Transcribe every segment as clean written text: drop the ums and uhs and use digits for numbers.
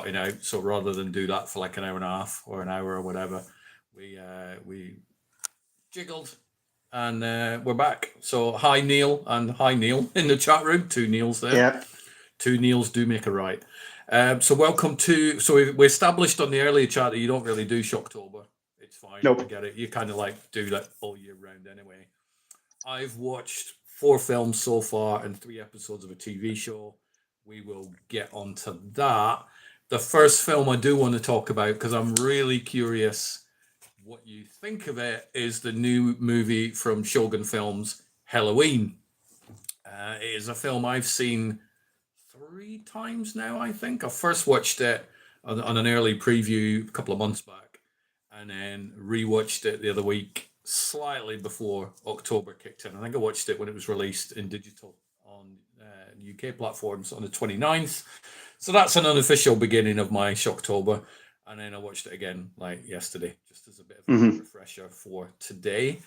starting out. So rather than do that for like an hour and a half or an hour or whatever, we jiggled and we're back. So hi Neil and hi Neil in the chat room. Two Neils there. Yeah. Two Neils do make a right. So welcome to. So we established on the earlier chat that you don't really do Shocktober. It's fine. Nope. I get it. You kind of like do that all year round anyway. I've watched 4 films so far and 3 episodes of a TV show. We will get onto that. The first film I do want to talk about, because I'm really curious what you think of it, is the new movie from Shogun Films, Halloween. It is a film I've seen 3 times now, I think. I first watched it on an early preview a couple of months back, and then rewatched it the other week, slightly before October kicked in. I think I watched it when it was released in digital on UK platforms on the 29th. So that's an unofficial beginning of my Shocktober. And then I watched it again like yesterday, just as a bit of a refresher for today.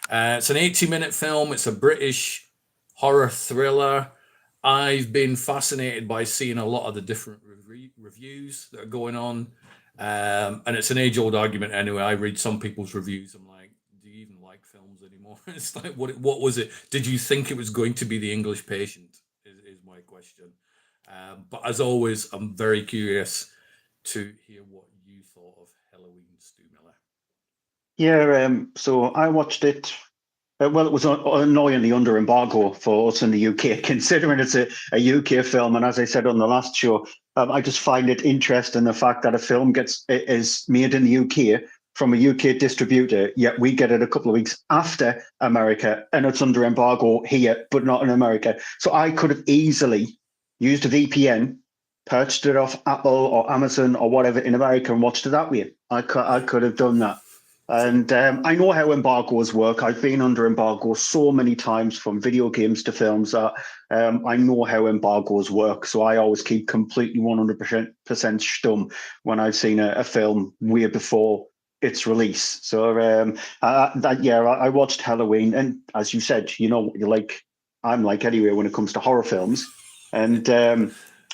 It's an 80-minute film. It's a British horror thriller. I've been fascinated by seeing a lot of the different reviews that are going on. And it's an age-old argument anyway. I read some people's reviews. I'm like, do you even like films anymore? It's like, what was it? Did you think it was going to be The English Patient is my question. But as always, I'm very curious to hear what you thought of Halloween, Stu Miller. Yeah, so I watched it. Well, it was annoyingly under embargo for us in the UK, considering it's a UK film. And as I said on the last show, I just find it interesting the fact that a film is made in the UK from a UK distributor, yet we get it a couple of weeks after America, and it's under embargo here, but not in America. So I could have easily used a VPN, purchased it off Apple or Amazon or whatever in America and watched it that way. I could have done that. And I know how embargoes work. I've been under embargo so many times, from video games to films, that I know how embargoes work. So I always keep completely 100% stum when I've seen a film way before its release. So I watched Halloween, and as you said, you know what I'm like anyway when it comes to horror films. And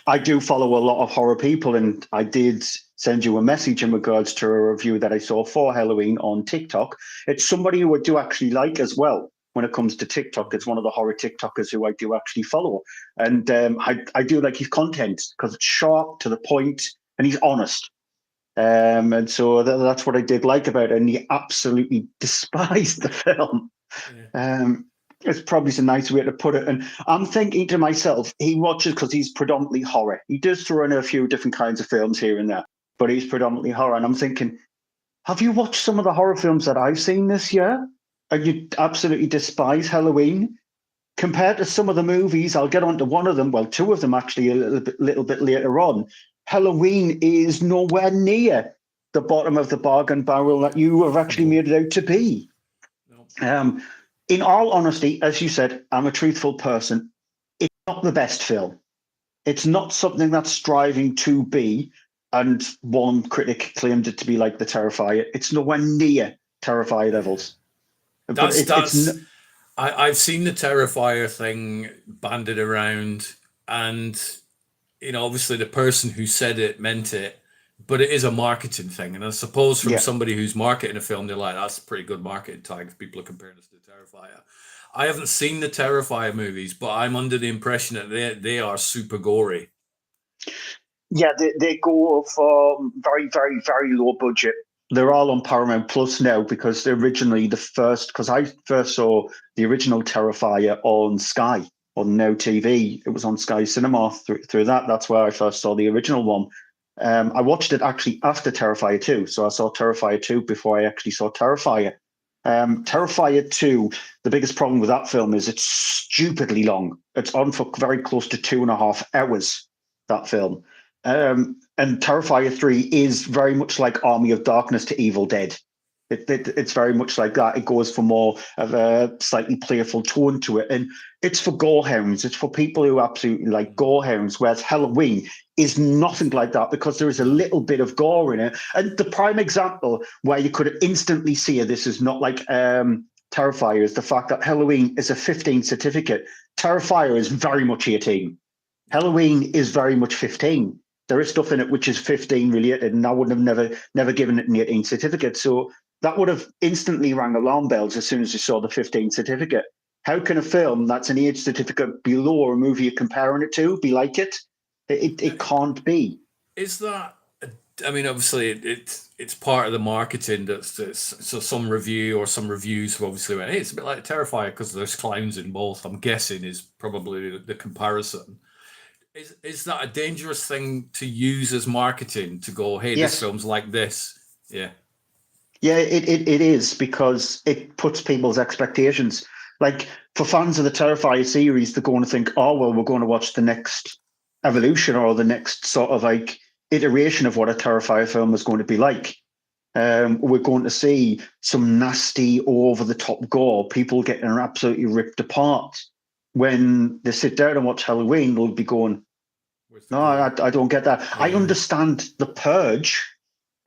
I do follow a lot of horror people, and I did send you a message in regards to a review that I saw for Halloween on TikTok. It's somebody who I do actually like as well when it comes to TikTok. It's one of the horror TikTokers who I do actually follow. And I do like his content because it's sharp, to the point, and he's honest. And so that's what I did like about it. And he absolutely despised the film. Yeah. It's probably a nice way to put it. And I'm thinking to myself, he watches because he's predominantly horror. He does throw in a few different kinds of films here and there, but he's predominantly horror. And I'm thinking, have you watched some of the horror films that I've seen this year? And you absolutely despise Halloween? Compared to some of the movies, I'll get onto one of them, well, 2 of them actually a little bit later on. Halloween is nowhere near the bottom of the bargain barrel that you have actually made it out to be. No. In all honesty, as you said, I'm a truthful person. It's not the best film. It's not something that's striving to be, and one critic claimed it to be like the Terrifier. It's nowhere near Terrifier levels. I've seen the Terrifier thing banded around, and obviously the person who said it meant it, but it is a marketing thing. And I suppose from somebody who's marketing a film, they're like, that's a pretty good marketing tag if people are comparing us to the Terrifier. I haven't seen the Terrifier movies, but I'm under the impression that they are super gory. Yeah, they go for very, very, very low budget. They're all on Paramount Plus now, because they're originally because I first saw the original Terrifier on Sky, on Now TV. It was on Sky Cinema through that. That's where I first saw the original one. I watched it actually after Terrifier 2. So I saw Terrifier 2 before I actually saw Terrifier. Terrifier 2, the biggest problem with that film is it's stupidly long. It's on for very close to 2.5 hours, that film. And Terrifier 3 is very much like Army of Darkness to Evil Dead. It's very much like that. It goes for more of a slightly playful tone to it. And it's for gorehounds. It's for people who absolutely like gorehounds, whereas Halloween is nothing like that, because there is a little bit of gore in it. And the prime example where you could instantly see this is not like Terrifier is the fact that Halloween is a 15 certificate. Terrifier is very much 18. Halloween is very much 15. there is stuff in it which is 15 related, and I would have never given it an 18 certificate. So that would have instantly rang alarm bells as soon as you saw the 15 certificate. How can a film that's an age certificate below a movie you're comparing it to be like it? It can't be. Is that? I mean, obviously, it's part of the marketing. That's so some review or some reviews have obviously went, hey, it's a bit like Terrifier because there's clowns in both. I'm guessing is probably the comparison. Is that a dangerous thing to use as marketing to go, hey, this Yes. film's like this? Yeah. Yeah, it is, because it puts people's expectations. Like, for fans of the Terrifier series, they're going to think, oh, well, we're going to watch the next evolution or the next sort of like iteration of what a Terrifier film is going to be like. We're going to see some nasty, over the top gore, people getting absolutely ripped apart. When they sit down and watch Halloween, they'll be going, Where's the no, gore? I don't get that. I Yeah. understand the Purge.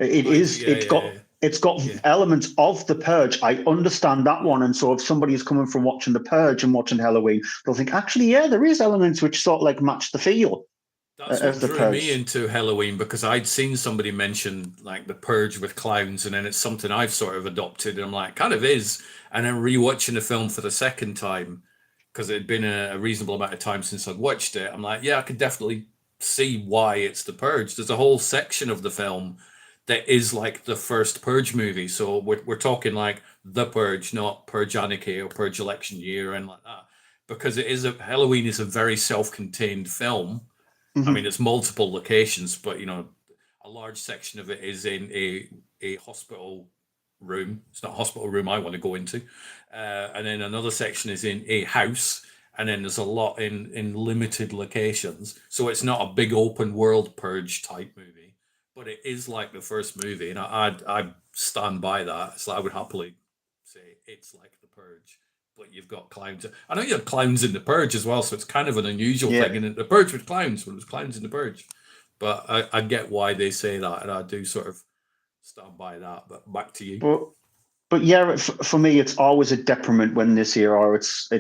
I do. Yeah. It's got Yeah. elements of the Purge. I understand that one. And so if somebody is coming from watching the Purge and watching Halloween, they'll think, actually, yeah, there is elements which sort of like match the feel That's what of the drew me Purge. into Halloween because I'd seen somebody mention like the Purge with clowns, and then it's something I've sort of adopted. And I'm like, kind of is. And then rewatching the film for the second time because it had been a reasonable amount of time since I'd watched it. I'm like, yeah, I could definitely see why it's the Purge. There's a whole section of the film that is like the first Purge movie. So we're talking like the Purge, not Purge Anarchy or Purge Election Year and like that, because Halloween is a very self-contained film. I mean, Mm-hmm. it's multiple locations, but a large section of it is in a hospital room. It's not a hospital room I want to go into, and then another section is in a house, and then there's a lot in limited locations. So it's not a big open world Purge type movie, but it is like the first movie, and I stand by that. So I would happily say it's like the Purge. But you've got clowns. I know you have clowns in the Purge as well, so it's kind of an unusual Yeah. thing. And the Purge with clowns, when it was clowns in the Purge. But I get why they say that, and I do sort of stand by that. But back to you. But yeah, for me, it's always a detriment when this year, or it's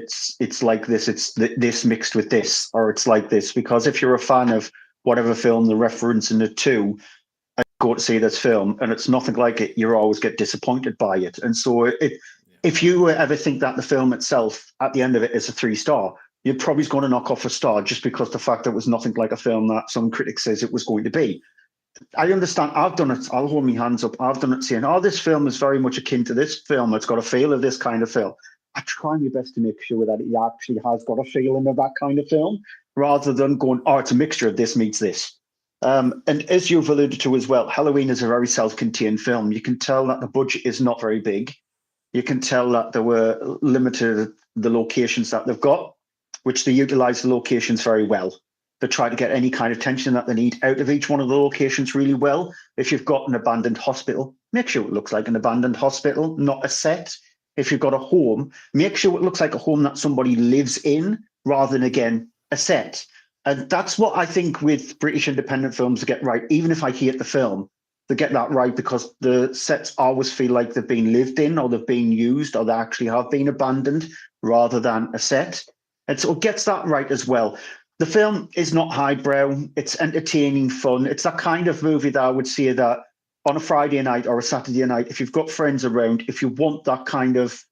like this, this mixed with this, or it's like this. Because if you're a fan of whatever film they're referencing it to, and go to see this film, and it's nothing like it, you always get disappointed by it. And so, Yeah. if you ever think that the film itself, at the end of it, is a 3-star, you're probably going to knock off a star just because the fact that it was nothing like a film that some critics says it was going to be. I understand. I've done it. I'll hold my hands up. I've done it saying, oh, this film is very much akin to this film. It's got a feel of this kind of film. I try my best to make sure that it actually has got a feeling of that kind of film, rather than going, oh, it's a mixture of this meets this. And as you've alluded to as well, Halloween is a very self-contained film. You can tell that the budget is not very big. You can tell that there were limited the locations that they've got, which they utilize the locations very well. They try to get any kind of tension that they need out of each one of the locations really well. If you've got an abandoned hospital, make sure it looks like an abandoned hospital, not a set. If you've got a home, make sure it looks like a home that somebody lives in, rather than, again, a set. And that's what I think with British independent films to get right. Even if I hate the film, they get that right because the sets always feel like they've been lived in, or they've been used, or they actually have been abandoned, rather than a set. And so it gets that right as well. The film is not highbrow. It's entertaining, fun. It's that kind of movie that I would say that on a Friday night or a Saturday night, if you've got friends around, if you want that kind of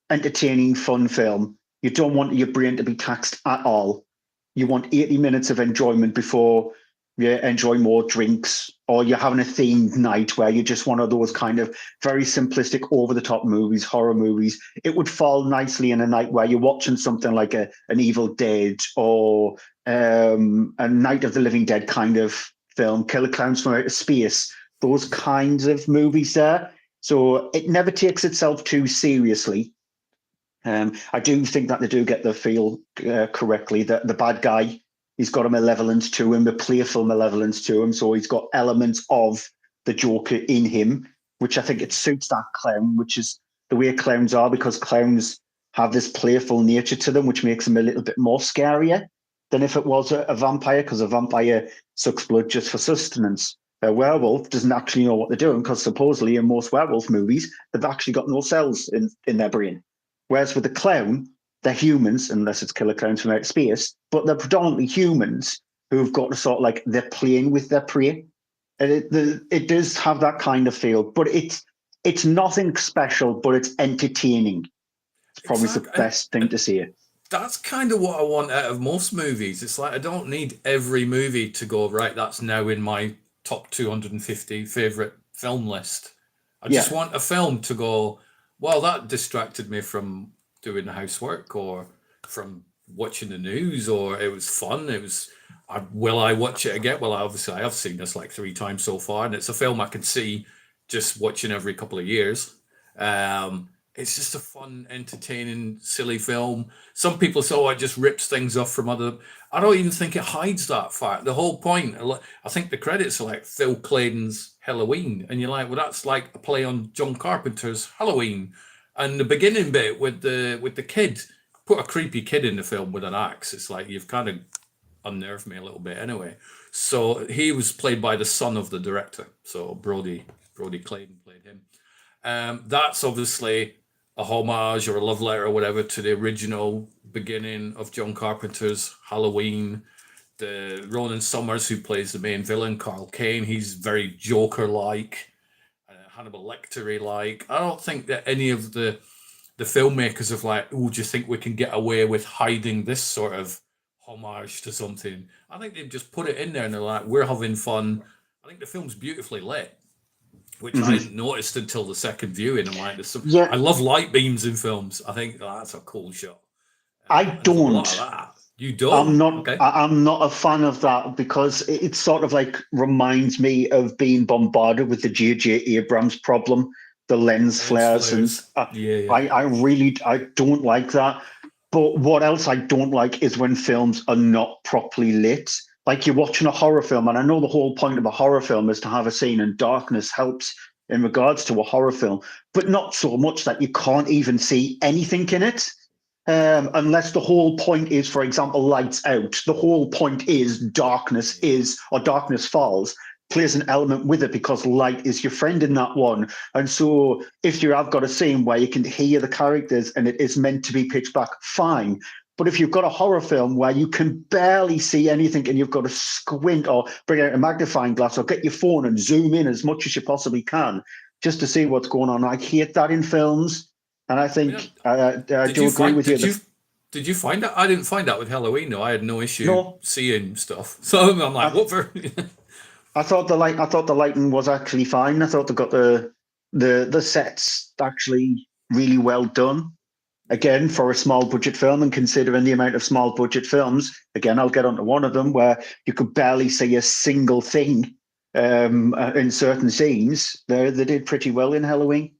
entertaining, fun film, you don't want your brain to be taxed at all. You want 80 minutes of enjoyment before you enjoy more drinks, or you're having a themed night where you're just one of those kind of very simplistic, over the top movies, horror movies. It would fall nicely in a night where you're watching something like an Evil Dead, or a Night of the Living Dead kind of film, Killer Clowns from Outer Space, those kinds of movies there. So it never takes itself too seriously. I do think that they do get the feel correctly. That the bad guy, he's got a malevolence to him, a playful malevolence to him. So he's got elements of the Joker in him, which I think it suits that clown, which is the way clowns are, because clowns have this playful nature to them, which makes them a little bit more scarier than if it was a vampire, because a vampire sucks blood just for sustenance. A werewolf doesn't actually know what they're doing, because supposedly in most werewolf movies, they've actually got no cells in their brain. Whereas with the clown, they're humans, unless it's Killer Clowns from Outer Space, but they're predominantly humans. who've got to sort of like they're playing with their prey. And it does have that kind of feel, but it's nothing special, but it's entertaining. It's probably the Exactly. best thing to say. That's kind of what I want out of most movies. It's like I don't need every movie to go, right, that's now in my top 250 favorite film list. I just Yeah. want a film to go, well, that distracted me from doing the housework or from watching the news, or it was fun. It was, will I watch it again? Well, obviously, I have seen this like 3 times so far, and it's a film I can see just watching every couple of years. It's just a fun, entertaining, silly film. Some people say, "Oh, it just rips things off from other." I don't even think it hides that fact. The whole point, I think the credits are like Phil Clayton's Halloween, and you're like, "Well, that's like a play on John Carpenter's Halloween." And the beginning bit with the kid, put a creepy kid in the film with an axe. It's like you've kind of unnerved me a little bit, anyway. So he was played by the son of the director. So Brody Clayton played him. That's obviously a homage or a love letter or whatever to the original beginning of John Carpenter's Halloween. The Ronan Summers, who plays the main villain, Carl Kane, he's very Joker-like, Hannibal Lecter-like. I don't think that any of the filmmakers have like, oh, do you think we can get away with hiding this sort of homage to something? I think they've just put it in there and they're like, we're having fun. I think the film's beautifully lit, which I hadn't noticed until the second viewing. I'm like, Yeah. I love light beams in films. I think that's a cool shot. I And there's a lot of don't. that. You don't? Okay. I'm not a fan of that because it sort of like reminds me of being bombarded with the J.J. Abrams problem, the lens Lens flares, and flares. Yeah. I don't like that. But what else I don't like is when films are not properly lit. Like you're watching a horror film, and I know the whole point of a horror film is to have a scene, and darkness helps in regards to a horror film, but not so much that you can't even see anything in it. Unless the whole point is, for example, lights out. The whole point is darkness falls, plays an element with it because light is your friend in that one. And so if you have got a scene where you can hear the characters and it is meant to be pitch black, fine. But if you've got a horror film where you can barely see anything and you've got to squint or bring out a magnifying glass or get your phone and zoom in as much as you possibly can just to see what's going on, I hate that in films. And I I mean, think I do agree with you. did you find that? I didn't find that with Halloween though. I had no issue No, seeing stuff. So I'm like, I, what for? I thought the lighting was actually fine. I thought they got the sets actually really well done. Again, for a small budget film, and considering the amount of small budget films, again, I'll get onto one of them where you could barely see a single thing in certain scenes. They did pretty well in Halloween.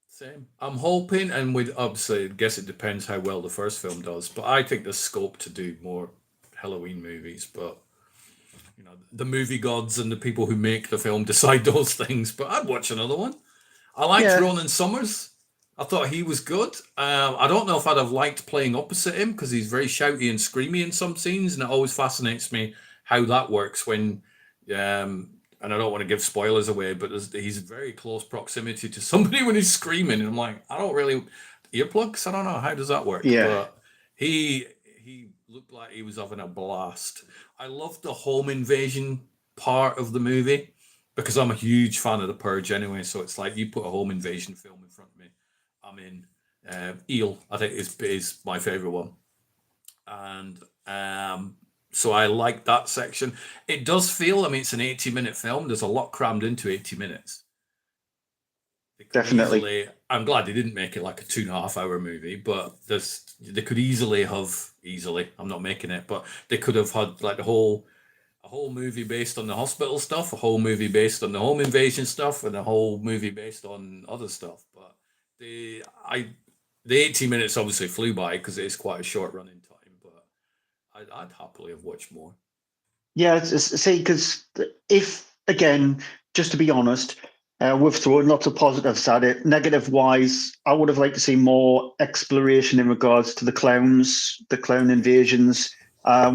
Same. I'm hoping, and with obviously, I guess it depends how well the first film does. But I think there's scope to do more Halloween movies. But the movie gods and the people who make the film decide those things. But I'd watch another one. I liked Yeah, Ronan Summers. I thought he was good. I don't know if I'd have liked playing opposite him because he's very shouty and screamy in some scenes, and it always fascinates me how that works when. And I don't want to give spoilers away, but he's very close proximity to somebody when he's screaming, and I'm like, I don't really earplugs. I don't know how does that work, yeah, but he looked like he was having a blast. I loved the home invasion part of the movie because I'm a huge fan of The Purge anyway. So it's like you put a home invasion film in front of me, I'm in. Eel, I think is my favorite one, and so I like that section. It does feel, I mean, it's an 80-minute film. There's a lot crammed into 80 minutes. They could definitely. easily, I'm glad they didn't make it like a 2.5 hour movie, but they could easily, I'm not making it, but they could have had like a whole movie based on the hospital stuff, a whole movie based on the home invasion stuff, and a whole movie based on other stuff. But the 80 minutes obviously flew by because it is quite a short running time, but I'd happily have watched more. Yeah, see, because if again, just to be honest, we've thrown lots of positives at it. Negative wise, I would have liked to see more exploration in regards to the clowns, the clown invasions.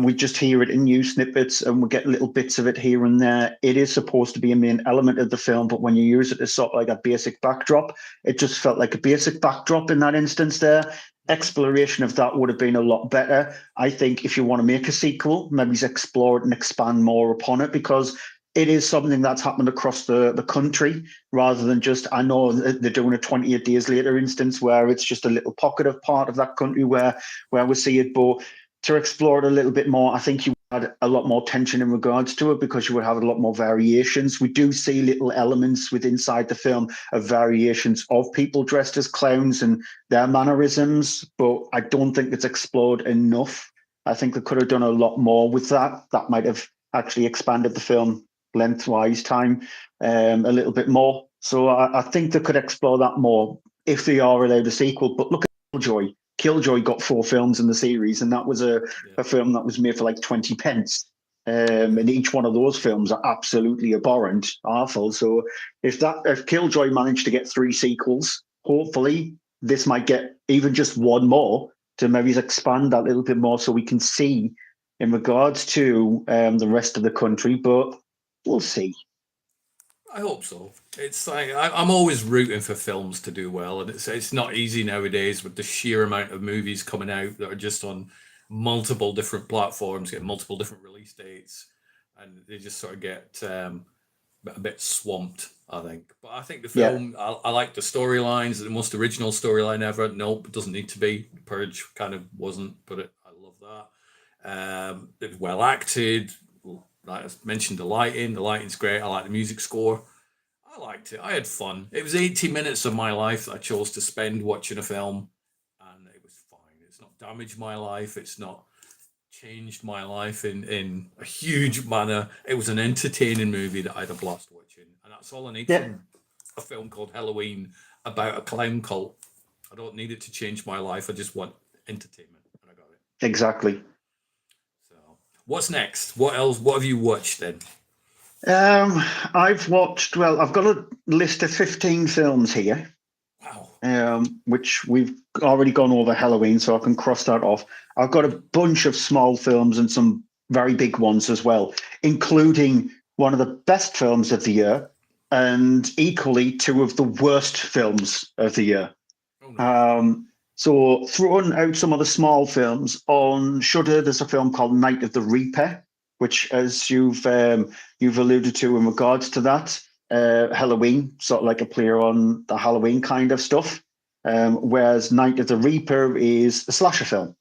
We just hear it in new snippets, and we get little bits of it here and there. It is supposed to be a main element of the film, but when you use it as sort of like a basic backdrop, it just felt like a basic backdrop in that instance there. exploration of that would have been a lot better. I think if you want to make a sequel, maybe explore it and expand more upon it, because it is something that's happened across the country, rather than just, I know they're doing a 28 Days Later instance where it's just a little pocket of part of that country where we see it. But to explore it a little bit more, I think you had a lot more tension in regards to it, because you would have a lot more variations. We do see little elements inside the film of variations of people dressed as clowns and their mannerisms, but I don't think it's explored enough. I think they could have done a lot more with that. That might have actually expanded the film lengthwise time a little bit more. So I think they could explore that more if they are allowed a sequel. But look at Killjoy. Killjoy got 4 films in the series, and that was a film that was made for like 20 pence. And each one of those films are absolutely abhorrent, awful. So if Killjoy managed to get 3 sequels, hopefully this might get even just one more to maybe expand that a little bit more, so we can see in regards to the rest of the country. But we'll see. I hope so. It's like I'm always rooting for films to do well, and it's not easy nowadays with the sheer amount of movies coming out that are just on multiple different platforms, get multiple different release dates, and they just sort of get a bit swamped, I think. But I think the Yeah, film, I like the storylines, the most original storyline ever. Nope, it doesn't need to be. Purge kind of wasn't, but I love that. It's well acted. Like I mentioned, the lighting. The lighting's great. I like the music score. I liked it. I had fun. It was 80 minutes of my life that I chose to spend watching a film, and it was fine. It's not damaged my life. It's not changed my life in a huge manner. It was an entertaining movie that I had a blast watching, and that's all I need yeah, from a film called Halloween about a clown cult. I don't need it to change my life. I just want entertainment, and I got it. exactly. So, what's next? What else? What have you watched then? I've watched, well, I've got a list of 15 films here, Wow. which we've already gone over Halloween, so I can cross that off. I've got a bunch of small films and some very big ones as well, including one of the best films of the year and equally 2 of the worst films of the year. Oh no. So throwing out some of the small films on Shudder, there's a film called Night of the Reaper, which, as you've alluded to in regards to that, Halloween, sort of like a play on the Halloween kind of stuff. Whereas Night of the Reaper is a slasher film.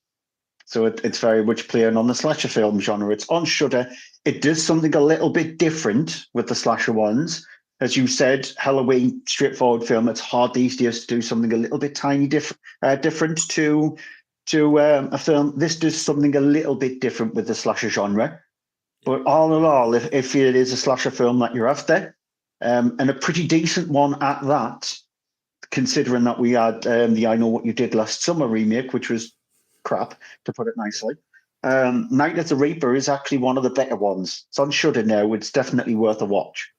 So it's very much playing on the slasher film genre. It's on Shudder. It does something a little bit different with the slasher ones. As you said, Halloween, straightforward film. It's hard these days to do something a little bit different to a film. This does something a little bit different with the slasher genre. But all in all, if it is a slasher film that you're after, and a pretty decent one at that, considering that we had the I Know What You Did Last Summer remake, which was crap, to put it nicely. Night of the Reaper is actually one of the better ones. It's on Shudder now. It's definitely worth a watch.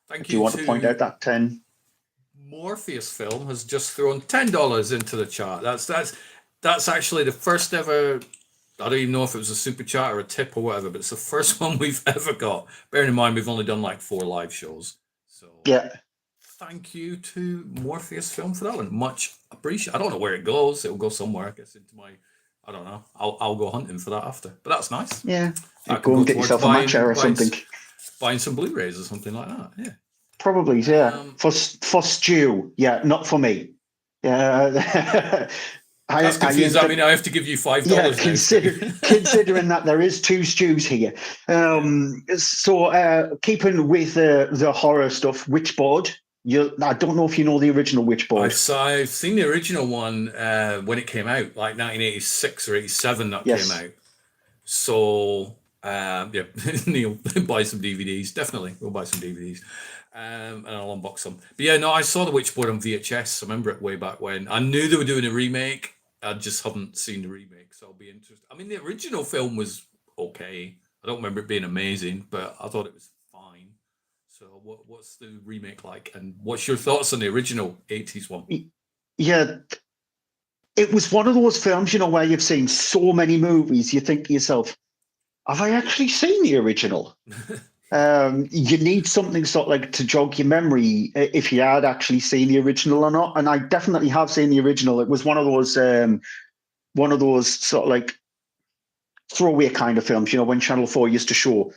Thank Do you you want to point out to that 10? Morpheus Film has just thrown $10 into the chart. That's actually the first ever. I don't even know if it was a super chat or a tip or whatever, but it's the first one we've ever got. Bearing in mind we've only done like 4 live shows, so Yeah. thank you to Morpheus Film for that one. Much appreciated. I don't know where it goes. It'll go somewhere, I guess, into my. I don't know. I'll go hunting for that after. But that's nice. Yeah. That can Go go and get towards yourself a matcha or something. buying some Blu-rays or something like that. Yeah. Probably, yeah. For Stu, yeah, not for me. Yeah. That's confusing. I mean, I have to give you $5 now. Considering that there is 2 Stews here. So keeping with the horror stuff, Witchboard. I don't know if you know the original Witchboard. I've seen the original one when it came out, like 1986 or 87 that came out. So, yeah, Neil, buy some DVDs. Definitely, we'll buy some DVDs. And I'll unbox them. But yeah, no, I saw the Witchboard on VHS. I remember it way back when. I knew they were doing a remake. I just haven't seen the remake, so I'll be interested. I mean, the original film was okay. I don't remember it being amazing, but I thought it was fine. So, what's the remake like, and what's your thoughts on the original 80s one? Yeah, it was one of those films, where you've seen so many movies, you think to yourself, have I actually seen the original? You need something sort of like to jog your memory if you had actually seen the original or not. And I definitely have seen the original. It was one of those sort of like throwaway kind of films. You know, when Channel 4 used to show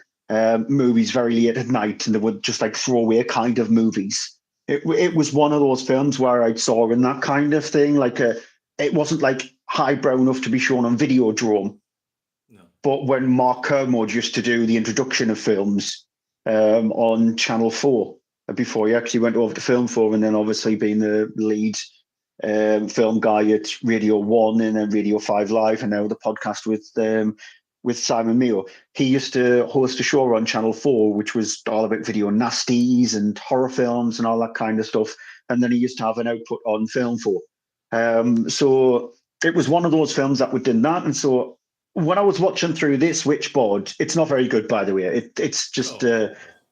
movies very late at night, and they were just like throwaway kind of movies. It was one of those films where I saw in that kind of thing. It wasn't like highbrow enough to be shown on Videodrome, No. but when Mark Kermode used to do the introduction of films on Channel 4 before he actually went over to Film 4, and then obviously being the lead film guy at Radio 1 and then Radio 5 Live, and now the podcast with Simon Meo. He used to host a show on Channel 4, which was all about video nasties and horror films and all that kind of stuff. And then he used to have an output on Film 4. So it was one of those films that we did that. And so when I was watching through this Witchboard, it's not very good, by the way. It's just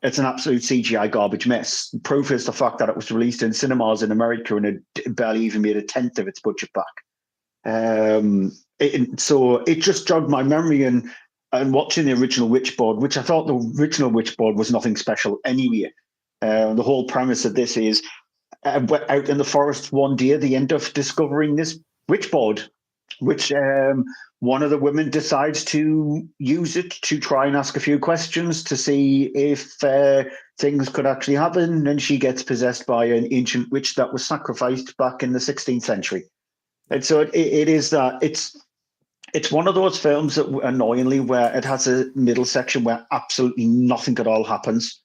it's an absolute CGI garbage mess. Proof is the fact that it was released in cinemas in America and it barely even made a tenth of its budget back. So it just jogged my memory, and watching the original Witchboard, which I thought the original Witchboard was nothing special anyway. The whole premise of this is out in the forest one day, they end up discovering this Witchboard, which one of the women decides to use it to try and ask a few questions to see if things could actually happen. And she gets possessed by an ancient witch that was sacrificed back in the 16th century. And so it is that it's one of those films that, annoyingly, where it has a middle section where absolutely nothing at all happens.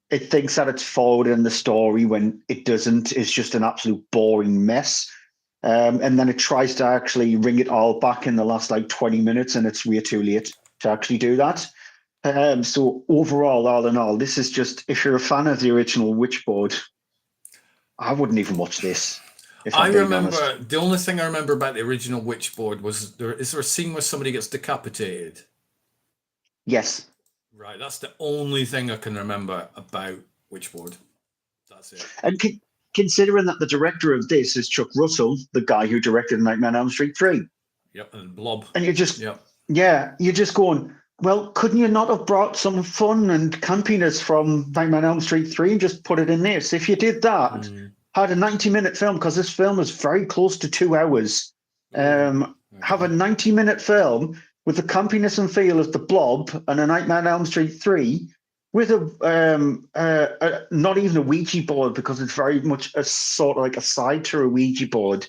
It thinks that it's forward in the story when it doesn't. It's just an absolute boring mess. And then it tries to actually ring it all back in the last like 20 minutes, and it's way too late to actually do that. So overall, all in all, this is just, if you're a fan of the original Witchboard, I wouldn't even watch this. I remember the only thing I remember about the original Witchboard was is there a scene where somebody gets decapitated? Yes. Right, that's the only thing I can remember about Witchboard. That's it. And considering that the director of this is Chuck Russell, the guy who directed Nightmare on Elm Street 3. Yep, and Blob. And you're just, you're just going, well, couldn't you not have brought some fun and campiness from Nightmare on Elm Street 3 and just put it in this? If you did that, had a 90-minute film, because this film is very close to 2 hours, have a 90-minute film with the campiness and feel of the Blob and a Nightmare on Elm Street 3 with a not even a Ouija board, because it's very much a sort of like a side to a Ouija board,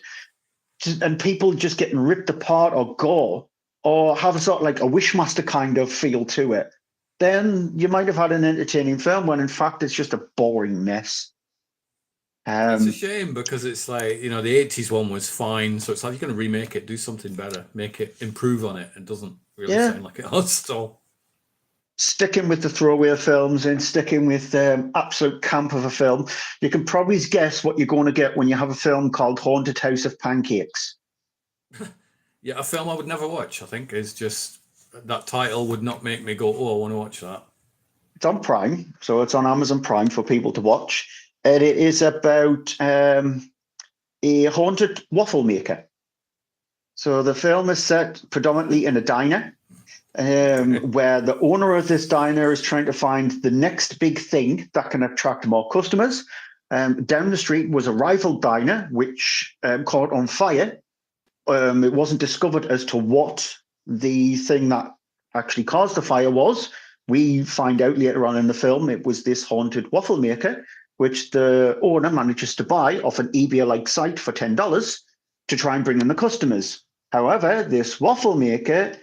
and people just getting ripped apart or gore, or have a sort of like a Wishmaster kind of feel to it, then you might have had an entertaining film, when in fact it's just a boring mess. It's a shame, because it's like, the 80s one was fine, so it's like, you're going to remake it, do something better, make it, improve on it. It doesn't really sound like it has. So sticking with the throwaway films and sticking with absolute camp of a film, you can probably guess what you're going to get when you have a film called Haunted House of Pancakes. Yeah, a film I would never watch, I think, is just, that title would not make me go, oh, I want to watch that. It's on Prime, so it's on Amazon Prime for people to watch. And it is about a haunted waffle maker. So the film is set predominantly in a diner, where the owner of this diner is trying to find the next big thing that can attract more customers. Down the street was a rival diner, which caught on fire. It wasn't discovered as to what the thing that actually caused the fire was. We find out later on in the film it was this haunted waffle maker, which the owner manages to buy off an eBay-like site for $10 to try and bring in the customers. However, this waffle maker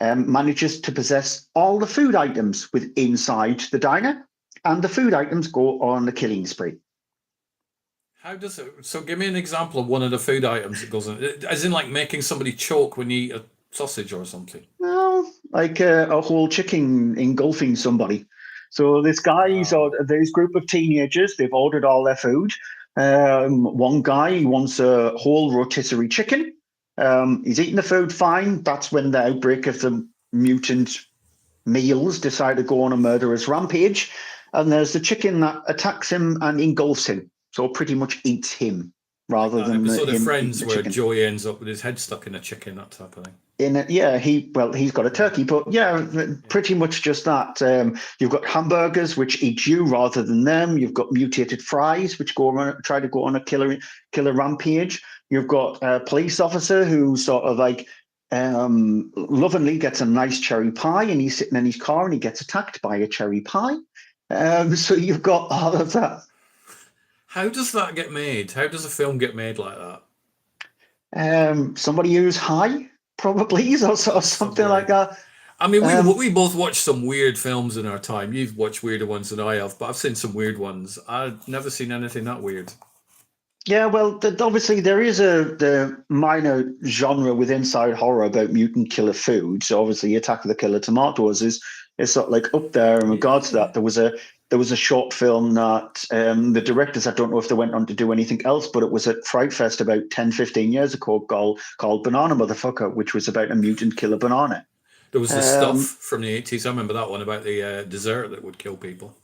manages to possess all the food items with inside the diner, and the food items go on the killing spree. How does it? So, give me an example of one of the food items that goes in. As in, like making somebody choke when you eat a sausage or something. No, like a whole chicken engulfing somebody. So this group of teenagers, they've ordered all their food. One guy, he wants a whole rotisserie chicken. He's eating the food fine. That's when the outbreak of the mutant meals decide to go on a murderous rampage. And there's the chicken that attacks him and engulfs him. So pretty much eats him rather than episode of Friends the where chicken. Joey ends up with his head stuck in a chicken, that type of thing. In it, yeah, he's got a turkey, but yeah, pretty much just that. You've got hamburgers which eat you rather than them. You've got mutated fries which try to go on a killer rampage. You've got a police officer who sort of like lovingly gets a nice cherry pie, and he's sitting in his car and he gets attacked by a cherry pie. So you've got all of that. How does that get made? How does a film get made like that? Somebody who's high, probably, or something like Somebody. that. I mean, Um, we both watched some weird films in our time. You've watched weirder ones than I have, but I've seen some weird ones. I've never seen anything that weird. Yeah, well, obviously there is the minor genre with inside horror about mutant killer food. So obviously, Attack of the Killer Tomatoes is sort of like up there in regards to Yeah. that. There was a short film that the directors, I don't know if they went on to do anything else, but it was at Fright Fest about 10, 15 years ago called Banana Motherfucker, which was about a mutant killer banana. There was the stuff Um, from the 80s. I remember that one about the dessert that would kill people.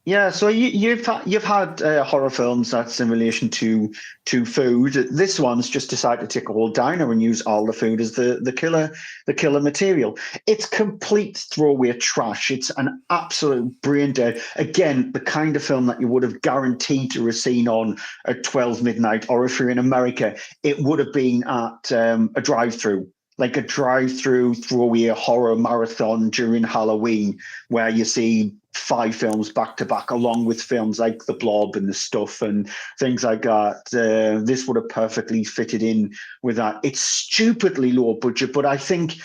Yeah, so you've had horror films that's in relation to food. This one's just decided to take a whole diner and use all the food as the killer material. It's complete throwaway trash. It's an absolute brain dead. Again, the kind of film that you would have guaranteed to have seen on at 12 midnight, or if you're in America, it would have been at a drive-through. Like a drive-through throwaway horror marathon during Halloween, where you see 5 films back to back, along with films like The Blob and The Stuff and things like that. This would have perfectly fitted in with that. It's stupidly low budget, but I think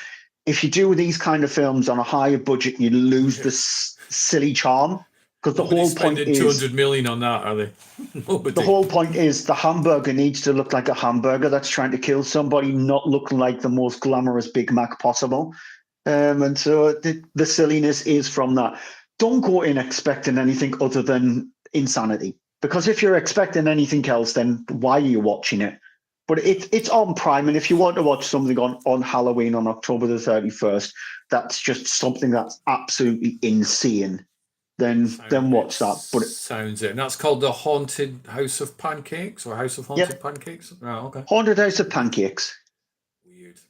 if you do these kind of films on a higher budget, you lose the silly charm, because the Nobody's whole point spending is 200 million on that, are they? the Nobody. whole point is the hamburger needs to look like a hamburger that's trying to kill somebody, not look like the most glamorous Big Mac possible. And so the silliness is from that. Don't go in expecting anything other than insanity. Because if you're expecting anything else, then why are you watching it? But it's on Prime, and if you want to watch something on Halloween on October the 31st, that's just something that's absolutely insane. Then It watch that. But sounds it. And that's called the Haunted House of Pancakes or House of yeah, Haunted Pancakes. Oh, okay. Haunted House of Pancakes. Weird.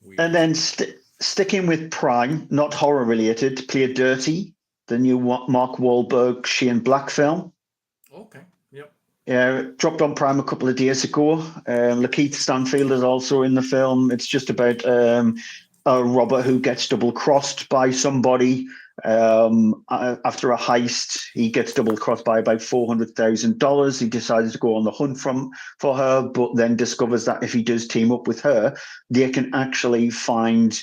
And Weird. then sticking with Prime, not horror related, Play Dirty, the new Mark Wahlberg, Shane Black film. Okay. Yep. Dropped on Prime a couple of days ago. Lakeith Stanfield is also in the film. It's just about a robber who gets double crossed by somebody. After a heist, he gets double crossed by about $400,000. He decides to go on the hunt for her, but then discovers that if he does team up with her, they can actually find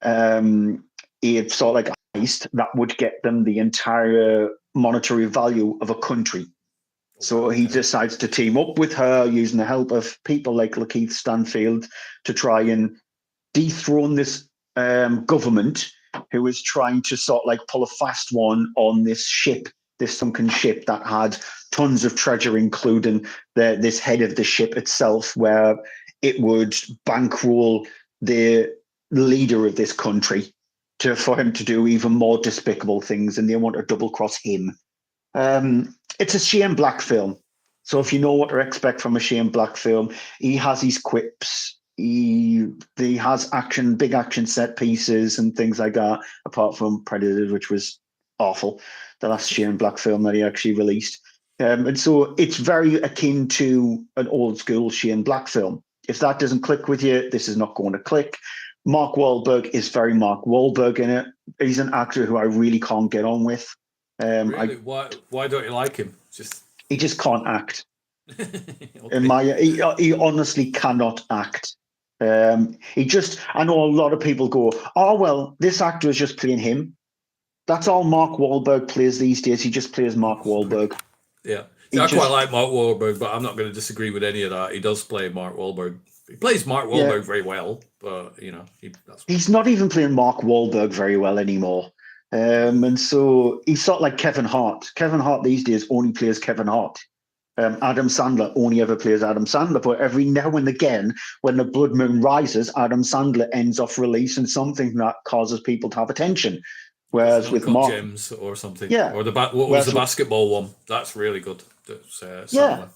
a sort of like a heist that would get them the entire monetary value of a country. So Wow. he Okay. decides to team up with her using the help of people like Lakeith Stanfield to try and dethrone this government who is trying to sort of like pull a fast one on this ship, this sunken ship that had tons of treasure, including this head of the ship itself, where it would bankroll the leader of this country for him to do even more despicable things, and they want to double cross him. It's a Shane Black film. So if you know what to expect from a Shane Black film, he has his quips. He has big action set pieces and things like that, apart from Predator, which was awful, the last Shane Black film that he actually released. And so it's very akin to an old school Shane Black film. If that doesn't click with you, this is not going to click. Mark Wahlberg is very Mark Wahlberg in it. He's an actor who I really can't get on with. Really? Why don't you like him? Just He just can't act. okay. He honestly cannot act. I know a lot of people go, oh well, this actor is just playing him. That's all Mark Wahlberg plays these days. He just plays Mark Wahlberg. Yeah. See, He I quite just like Mark Wahlberg, but I'm not going to disagree with any of that. He does play Mark Wahlberg. He plays Mark Yeah, Wahlberg very well, but that's he's not even playing Mark Wahlberg very well anymore. And so he's sort of like Kevin Hart. Kevin Hart these days only plays Kevin Hart. Adam Sandler only ever plays Adam Sandler, but every now and again, when the blood moon rises, Adam Sandler ends off releasing something that causes people to have attention. does Whereas an with uncut Mark, gems or something, yeah, or what was the whereas with, basketball one? That's really good. That's yeah, Sandler.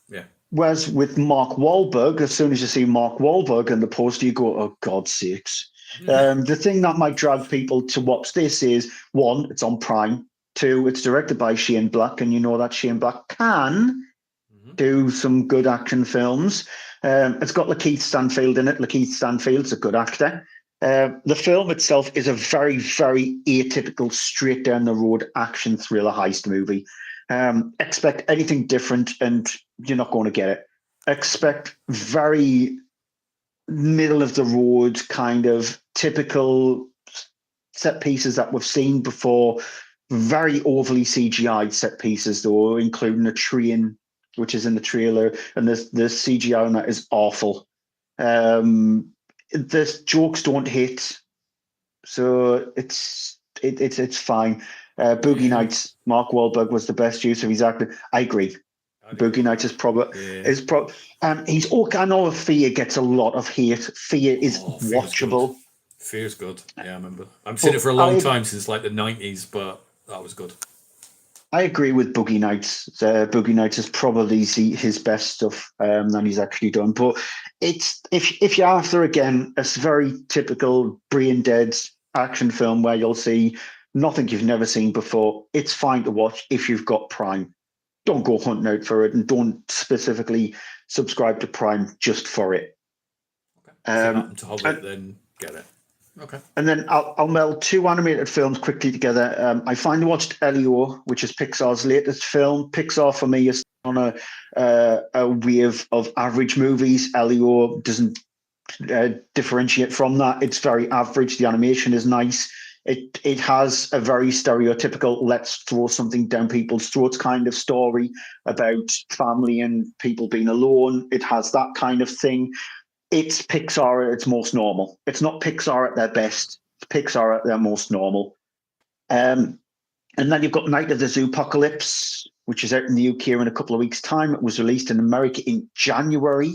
Yeah. Whereas with Mark Wahlberg, as soon as you see Mark Wahlberg in the poster, you go, "Oh, God's sakes!" The thing that might drag people to watch this is, one, it's on Prime. Two, it's directed by Shane Black, and you know that Shane Black can do some good action films. It's got Lakeith Stanfield in it. Lakeith Stanfield's a good actor. The film itself is a very, very atypical, straight down the road action thriller heist movie. Expect anything different, and you're not going to get it. Expect very middle of the road kind of typical set pieces that we've seen before. Very overly CGI'd set pieces, though, including a train, which is in the trailer, and the CGI on that is awful. The jokes don't hit, so it's fine. Boogie Nights, Mark Wahlberg was the best use of his acting. I agree. Boogie Nights is probably he's okay. I know Fear gets a lot of hate. Fear is watchable. Fear's good. Yeah, I remember. I've seen it for a long time, since like the 90s, but that was good. I agree with Boogie Nights. Boogie Nights is probably his best stuff that he's actually done. But it's if you're after, again, a very typical brain dead action film where you'll see nothing you've never seen before, it's fine to watch if you've got Prime. Don't go hunting out for it, and don't specifically subscribe to Prime just for it. Okay. If you happen to have it, then get it. Okay. And then I'll meld two animated films quickly together. I finally watched Elio, which is Pixar's latest film. Pixar, for me, is on a wave of average movies. Elio doesn't differentiate from that. It's very average. The animation is nice. It has a very stereotypical let's throw something down people's throats kind of story about family and people being alone. It has that kind of thing. It's Pixar at its most normal. It's not Pixar at their best. It's Pixar at their most normal. And then you've got Night of the Zoopocalypse, which is out in the UK in a couple of weeks' time. It was released in America in January.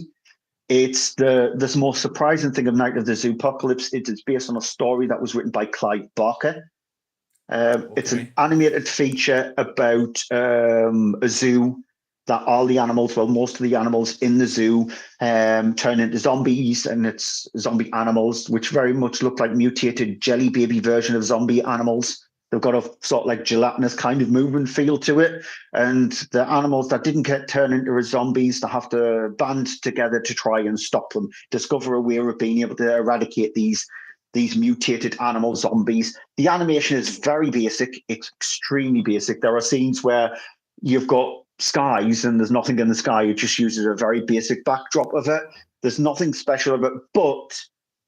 It's the most surprising thing of Night of the Zoopocalypse. It's based on a story that was written by Clive Barker. It's an animated feature about a zoo that all the animals, well, most of the animals in the zoo turn into zombies, and it's zombie animals, which very much look like mutated jelly baby version of zombie animals. They've got a sort of like gelatinous kind of movement feel to it. And the animals that didn't get turned into zombies, they have to band together to try and stop them, discover a way of being able to eradicate these mutated animal zombies. The animation is very basic. It's extremely basic. There are scenes where you've got skies and there's nothing in the sky. It just uses a very basic backdrop of it. There's nothing special about it, but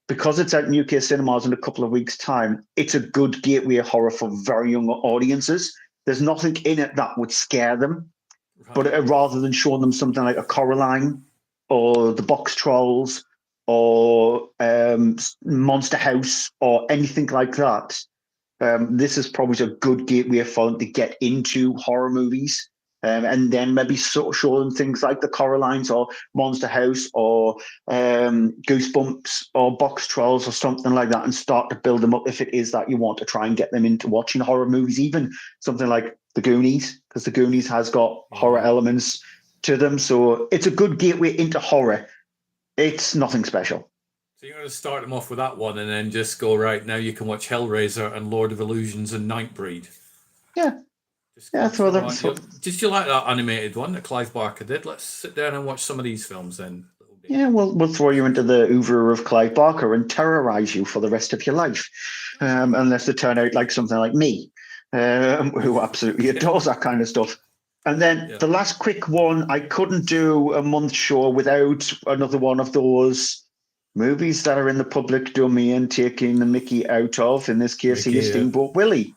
because it's out in UK cinemas in a couple of weeks' time, it's a good gateway horror for very young audiences. There's nothing in it that would scare them, but rather than showing them something like a Coraline or the Box Trolls or Monster House or anything like that, this is probably a good gateway for them to get into horror movies. And then maybe show them things like the Coralines or Monster House or Goosebumps or Box Trolls or something like that, and start to build them up if it is that you want to try and get them into watching horror movies. Even something like The Goonies, because The Goonies has got horror elements to them. So it's a good gateway into horror. It's nothing special. So you're going to start them off with that one and then just go, right, now you can watch Hellraiser and Lord of Illusions and Nightbreed. Yeah. Throw them. Did you like that animated one that Clive Barker did? Let's sit down and watch some of these films then. Yeah, we'll throw you into the oeuvre of Clive Barker and terrorize you for the rest of your life, unless they turn out like something like me, who absolutely adores that kind of stuff. And then the last quick one, I couldn't do a month show without another one of those movies that are in the public domain taking the Mickey out of, in this case, Steamboat Willie.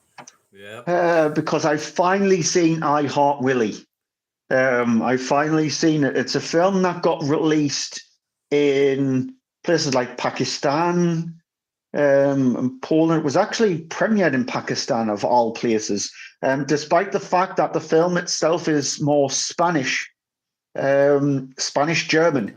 Yeah. Because I've finally seen I Heart Willie. I've finally seen it. It's a film that got released in places like Pakistan and Poland. It was actually premiered in Pakistan, of all places, despite the fact that the film itself is more Spanish-German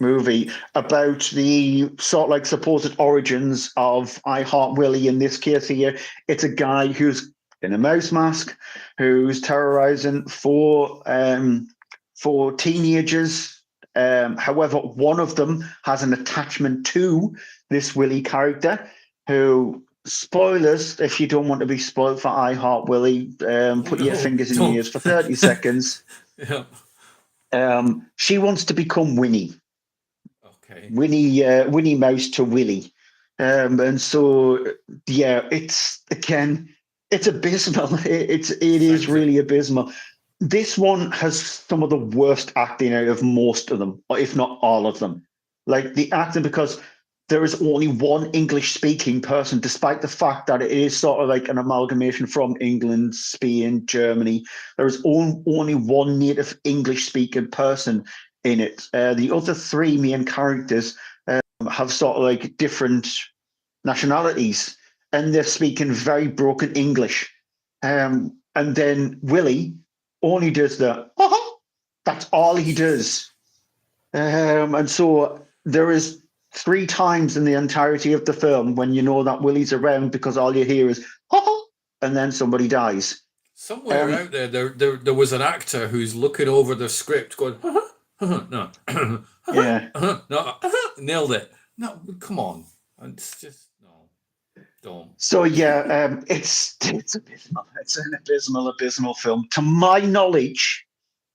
movie about the sort of like supposed origins of I Heart Willie. In this case here, it's a guy who's in a mouse mask who's terrorizing four for teenagers. However, one of them has an attachment to this Willie character, who, spoilers, if you don't want to be spoiled for I Heart Willie, Oh put your no, fingers in your don't. ears for 30 seconds. Yeah. She wants to become Winnie. Okay. Winnie Mouse to Willie. And so, yeah, it's again, it's abysmal. It is Sounds it. really abysmal. This one has some of the worst acting out of most of them, or if not all of them. Like the acting, because there is only one English speaking person, despite the fact that it is sort of like an amalgamation from England, Spain, Germany. There is only one native English speaking person in it. The other three main characters have sort of like different nationalities, and they're speaking very broken English. And then Willie only does the that's all he does. And so there is three times in the entirety of the film when you know that Willie's around, because all you hear is and then somebody dies. Somewhere out there was an actor who's looking over the script, going, no, Yeah. no, nailed it. No, come on, it's just no, don't. So yeah, it's abysmal. It's an abysmal film. To my knowledge,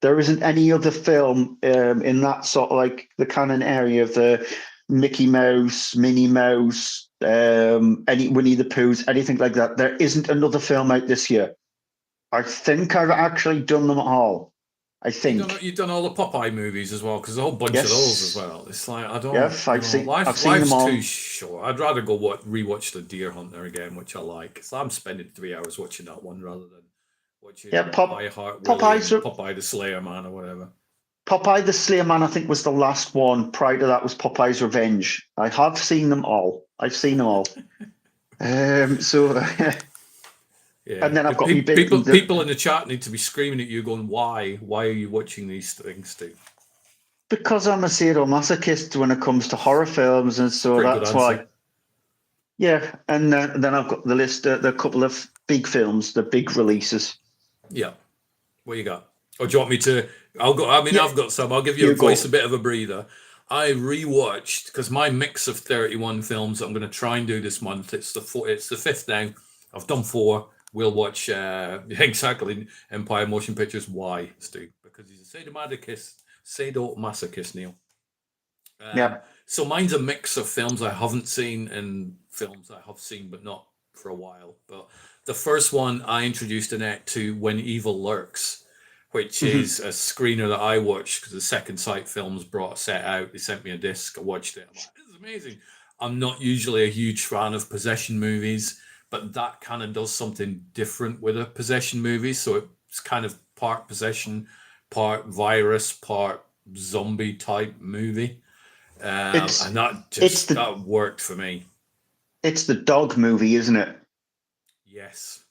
there isn't any other film in that sort of like the canon area of the Mickey Mouse, Minnie Mouse, any Winnie the Poohs, anything like that. There isn't another film out this year. I think I've actually done them all. I think. You've done all the Popeye movies as well, because there's a whole bunch of those as well. It's like I don't. Yes, I've seen Life's them all. too short. I'd rather go rewatch The Deer Hunter again, which I like. So I'm spending 3 hours watching that one rather than watching I Heart Willie and Popeye the Slayer Man or whatever. Popeye the Slayer Man, I think, was the last one. Prior to that was Popeye's Revenge. I have seen them all. I've seen them all. Yeah. And then I've got people in the chat need to be screaming at you, going, "Why? Why are you watching these things, Stu?" Because I'm a sadomasochist when it comes to horror films, and so Pretty that's why. Yeah, and then I've got the list, the couple of big films, the big releases. Yeah. What you got? Or do you want me to? I'll go. I mean, yeah. I've got some. I'll give your voice a bit of a breather. I rewatched, because my mix of 31 films that I'm going to try and do this month. It's the fifth now. I've done 4. We'll watch exactly Empire Motion Pictures. Why, Stu? Because he's a sadomasochist, Neil. Yeah. So mine's a mix of films I haven't seen and films I have seen, but not for a while. But the first one I introduced Annette to, When Evil Lurks, which is a screener that I watched because the Second Sight Films brought a set out. They sent me a disc. I watched it. I'm like, this is amazing. I'm not usually a huge fan of possession movies, but that kind of does something different with a possession movie. So it's kind of part possession, part virus, part zombie type movie. And that worked for me. It's the dog movie, isn't it? Yes.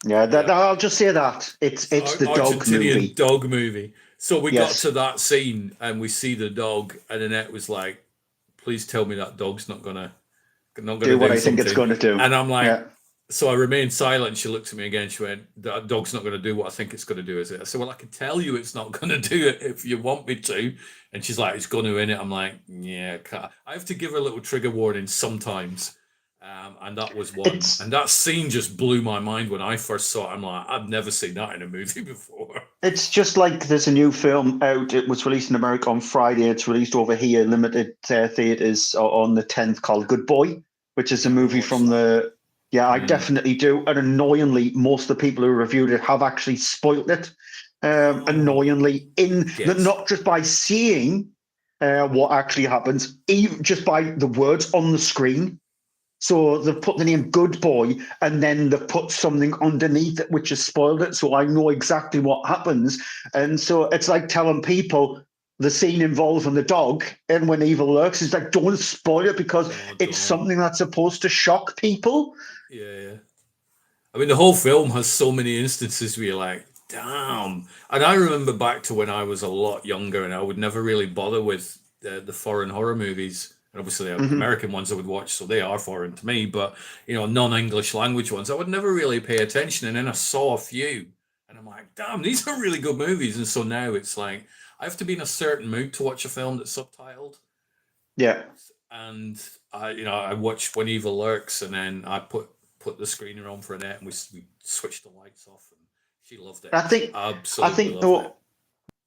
Yeah, I'll just say that. It's the dog movie. Dog movie. So we got to that scene and we see the dog, and Annette was like, please tell me that dog's not gonna do what I think it's gonna do. And I'm like, so I remained silent. She looked at me again. She went, that dog's not gonna do what I think it's gonna do, is it? I said, well, I can tell you it's not gonna do it if you want me to. And she's like, it's gonna in it. I'm like, yeah, I have to give her a little trigger warning sometimes. And that was one. And that scene just blew my mind when I first saw it. I'm like, I've never seen that in a movie before. It's just like there's a new film out. It was released in America on Friday. It's released over here, limited theaters on the 10th, called Good Boy, which is a movie from the... Yeah, I definitely do. And annoyingly, most of the people who reviewed it have actually spoiled it. Annoyingly, not just by seeing what actually happens, even just by the words on the screen. So they've put the name Good Boy, and then they've put something underneath it which has spoiled it, so I know exactly what happens. And so it's like telling people the scene involving the dog and When Evil Lurks is like, don't spoil it, because it's something that's supposed to shock people. Yeah. I mean, the whole film has so many instances where you're like, damn. And I remember back to when I was a lot younger and I would never really bother with the foreign horror movies. And obviously American ones I would watch, so they are foreign to me. But, non-English language ones, I would never really pay attention. And then I saw a few. And I'm like, damn, these are really good movies. And so now it's like I have to be in a certain mood to watch a film that's subtitled. Yeah. And I watched When Evil Lurks, and then I put the screener on for Annette, and we switched the lights off, and she loved it. I think I Absolutely think loved it.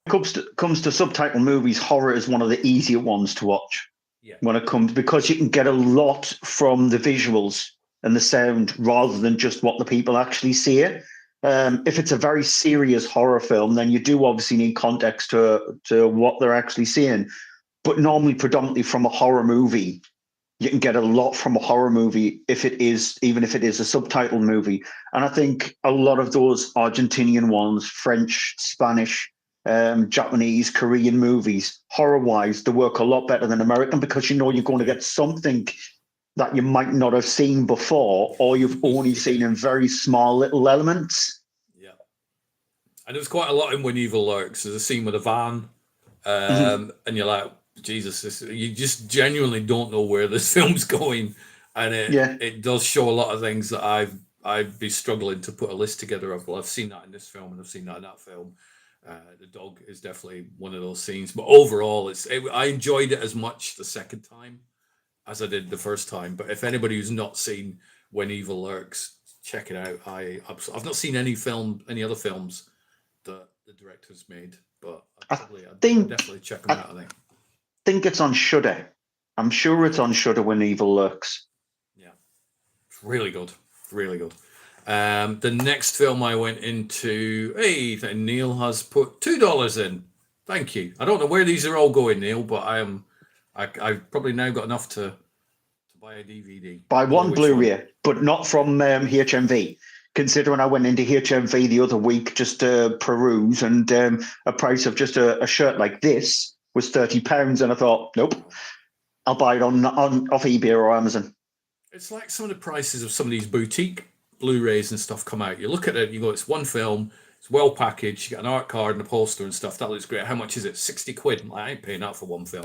though comes to subtitle movies, horror is one of the easier ones to watch Yeah, when it comes, because you can get a lot from the visuals and the sound rather than just what the people actually see. If it's a very serious horror film, then you do obviously need context to what they're actually seeing. But normally, predominantly from a horror movie, you can get a lot from a horror movie even if it is a subtitled movie. And I think a lot of those Argentinian ones, French, Spanish, Japanese, Korean movies, horror-wise, they work a lot better than American, because you're going to get something that you might not have seen before, or you've only seen in very small little elements. yeah. And there was quite a lot in When Evil Lurks. There's a scene with a van, Mm-hmm. and you're like, Jesus, you just genuinely don't know where this film's going, and Yeah. it does show a lot of things that I'd be struggling to put a list together of. Well, I've seen that in this film, and I've seen that in that film. The dog is definitely one of those scenes, but overall, I enjoyed it as much the second time as I did the first time. But if anybody who's not seen When Evil Lurks, check it out. I've not seen any other films that the director's made, but I I'd think definitely check them I out. I think. think it's on Shudder. I'm sure it's on Shudder When Evil Lurks. Yeah, it's really good, really good. The next film I went into, hey, Neil has put $2 in. Thank you. I don't know where these are all going, Neil, but I've probably now got enough to buy a DVD. By I don't know one which one. Blu-ray, but not from HMV. Considering I went into HMV the other week just to peruse, and a price of just a shirt like this was £30, and I thought, nope, I'll buy it on off eBay or Amazon. It's like some of the prices of some of these boutique Blu-rays and stuff come out. You look at it, you go, it's one film, it's well packaged, you got an art card and a poster and stuff. That looks great. How much is it? 60 quid. Like, I ain't paying that for one film.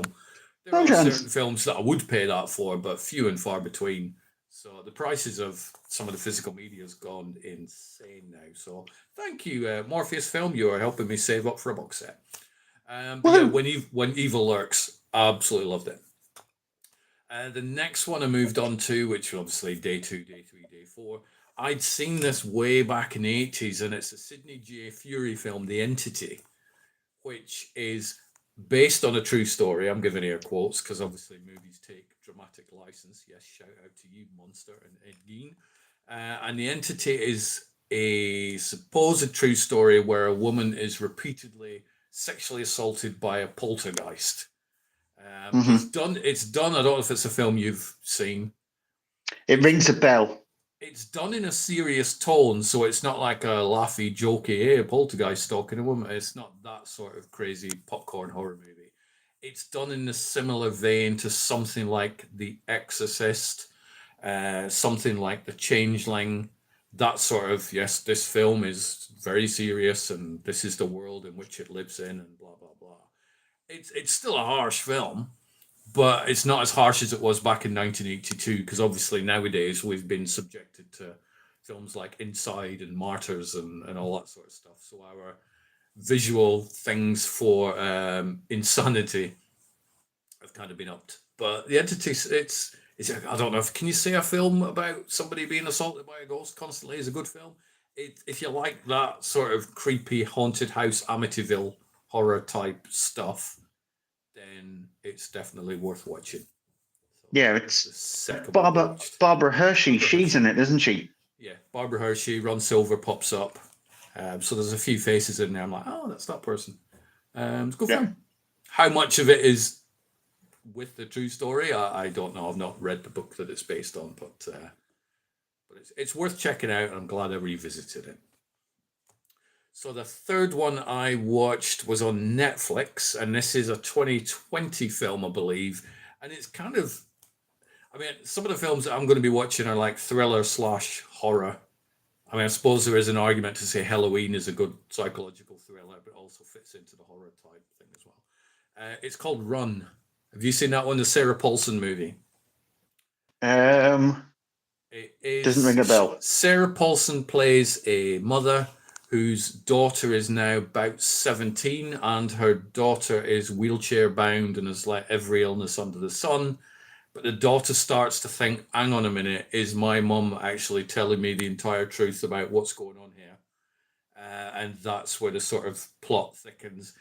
There are certain Sometimes, films that I would pay that for, but few and far between. So the prices of some of the physical media has gone insane now. So thank you, Morpheus Film. You are helping me save up for a box set. But yeah, well, when Evil Lurks, absolutely loved it. The next one I moved on to, which was obviously day 2, day 3, day 4. I'd seen this way back in the 80s, and it's a Sidney J. Furie film, The Entity, which is based on a true story. I'm giving air quotes because obviously movies take dramatic license. Yes, shout out to you, Monster and Ed Gein. And The Entity is a supposed true story where a woman is repeatedly sexually assaulted by a poltergeist. It's mhm. done. It's done. I don't know if it's a film you've seen. It It's rings a bell. it's done in a serious tone, so it's not like a laughy, jokey, hey, a poltergeist stalking a woman. It's not that sort of crazy popcorn horror movie. It's done in a similar vein to something like The Exorcist, something like The Changeling. That sort of, yes, this film is very serious, and this is the world in which it lives in, and blah blah blah. It's still a harsh film, but it's not as harsh as it was back in 1982, because obviously nowadays we've been subjected to films like Inside and Martyrs and all that sort of stuff. So our visual things for insanity have kind of been upped. But The Entity, it's I don't know if can you say a film about somebody being assaulted by a ghost constantly is a good film. If you like that sort of creepy haunted house Amityville horror type stuff, then it's definitely worth watching. So Yeah, that's the it's second one I Barbara watched. Barbara Hershey. Barbara She's Hershey. in it, isn't she? Yeah, Barbara Hershey, Ron Silver pops up. So there's a few faces in there. I'm like, oh, that's that person. It's a good Yeah. film. How much of it is with the true story? I don't know. I've not read the book that it's based on, but it's worth checking out. I'm glad I revisited it. So the third one I watched was on Netflix, and this is a 2020 film, I believe. And it's kind of, I mean, some of the films that I'm going to be watching are like thriller slash horror. I mean, I suppose there is an argument to say Halloween is a good psychological thriller, but also fits into the horror type thing as well. It's called Run. Have you seen that one, the Sarah Paulson movie? Um, It doesn't ring a is bell. Sarah Paulson plays a mother whose daughter is now about 17, and her daughter is wheelchair bound and has like every illness under the sun. But the daughter starts to think, hang on a minute, is my mum actually telling me the entire truth about what's going on here? And that's where the sort of plot thickens.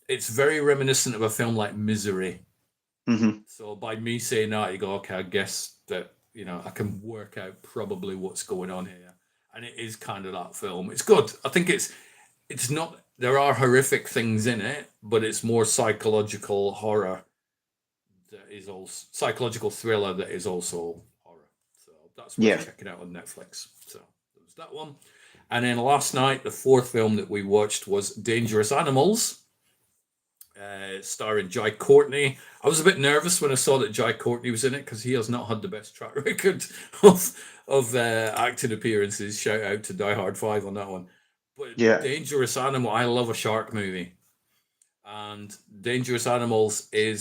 It's very reminiscent of a film like Misery. Hmm. So by me saying that, you go, okay, I guess that, I can work out probably what's going on here. And it is kind of that film. It's good. I think it's not, there are horrific things in it, but it's more psychological horror that is also psychological thriller that is also horror. So that's worth Yeah. checking out on Netflix. So there's that one. And then last night, the fourth film that we watched was Dangerous Animals, starring Jai Courtney. I was a bit nervous when I saw that Jai Courtney was in it because he has not had the best track record of acting appearances. Shout out to Die Hard 5 on that one. But Yeah. Dangerous Animal, I love a shark movie. And Dangerous Animals it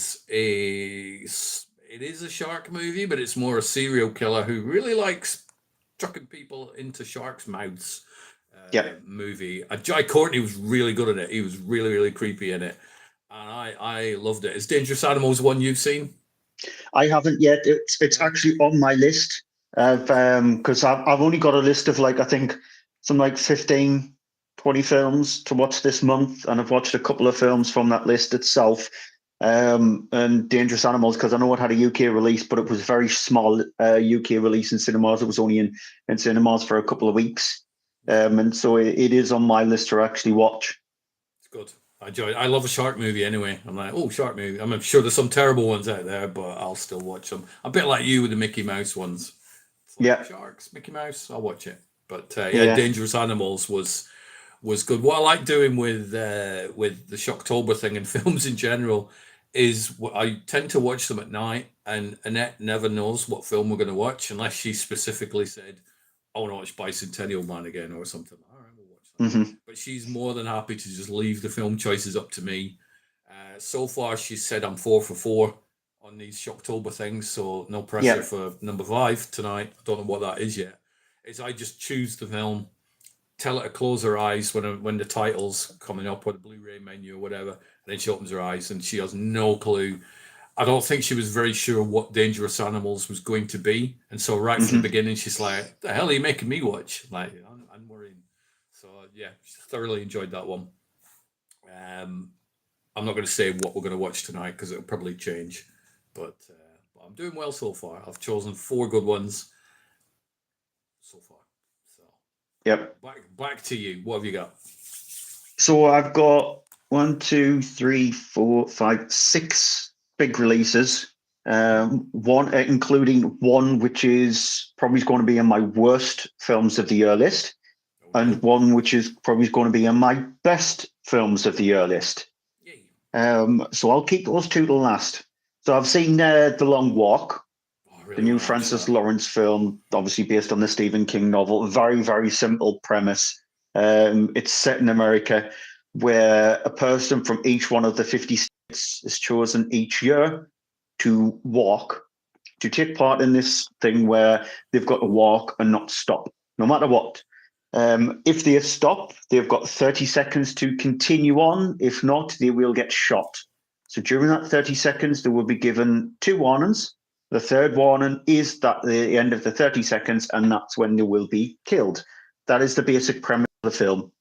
is a shark movie, but it's more a serial killer who really likes chucking people into sharks' mouths. Yeah. Movie. Jai Courtney was really good in it. He was really, really creepy in it, and I loved it. Is Dangerous Animals one you've seen? I haven't yet. It's No. actually on my list of because I've only got a list of like I think some like 15, 20 films to watch this month, and I've watched a couple of films from that list itself. And Dangerous Animals because I know it had a UK release, but it was a very small UK release in cinemas. It was only in cinemas for a couple of weeks, and so it is on my list to actually watch. It's good. I love a shark movie anyway. I'm like, oh, shark movie. I'm sure there's some terrible ones out there, but I'll still watch them. A bit like you with the Mickey Mouse ones. It's like Yeah, sharks, Mickey Mouse. I'll watch it. But yeah, yeah, Dangerous Animals was good. What I like doing with the Shocktober thing and films in general is I tend to watch them at night, and Annette never knows what film we're going to watch unless she specifically said, "I want to watch Bicentennial Man again" or something. All right, we'll watch that. hmm, But she's more than happy to just leave the film choices up to me. So far, she said I'm 4 for 4 on these Shocktober things, so no pressure yeah, for number 5 tonight. I don't know what that is yet. Is I just choose the film, tell her to close her eyes when the title's coming up or the Blu-ray menu or whatever, and then she opens her eyes and she has no clue. I don't think she was very sure what Dangerous Animals was going to be, and so right from the hmm. beginning, she's like, "The hell are you making me watch?" Like, I'm worrying. So yeah, thoroughly enjoyed that one. Um, I'm not going to say what we're going to watch tonight because it'll probably change, but I'm doing well so far. I've chosen 4 good ones so far. So Yep. back to you. What have you got? So I've got one, two, three, four, five, six big releases. One, including one which is probably going to be in my worst films of the year list, Oh and no! one which is probably going to be in my best films of the year list. Yay! So I'll keep those two to last. So I've seen The Long Walk, Oh, I the really new want to watch Francis that. Lawrence film, obviously based on the Stephen King novel. Very, very simple premise. It's set in America where a person from each one of the 50 states is chosen each year to walk, to take part in this thing where they've got to walk and not stop, no matter what. If they stop, they've got 30 seconds to continue on. If not, they will get shot. So during that 30 seconds, they will be given 2 warnings. The third warning is at the end of the 30 seconds, and that's when they will be killed. That is the basic premise of the film.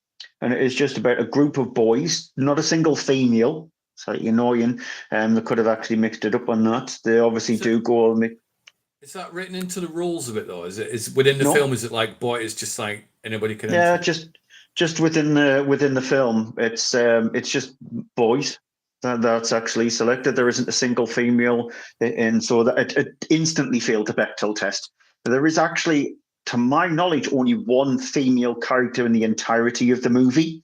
And it is just about a group of boys, not a single female. Slightly annoying. They could have actually mixed it up on that. They obviously Is it? do go. Is that written into the rules of it though? Is within the film? No, Is it like, boy, it's just like anybody can yeah, enter? just within the film, it's just boys that's actually selected. There isn't a single female, and so that it instantly failed the Bechdel test. There is actually, to my knowledge, only one female character in the entirety of the movie,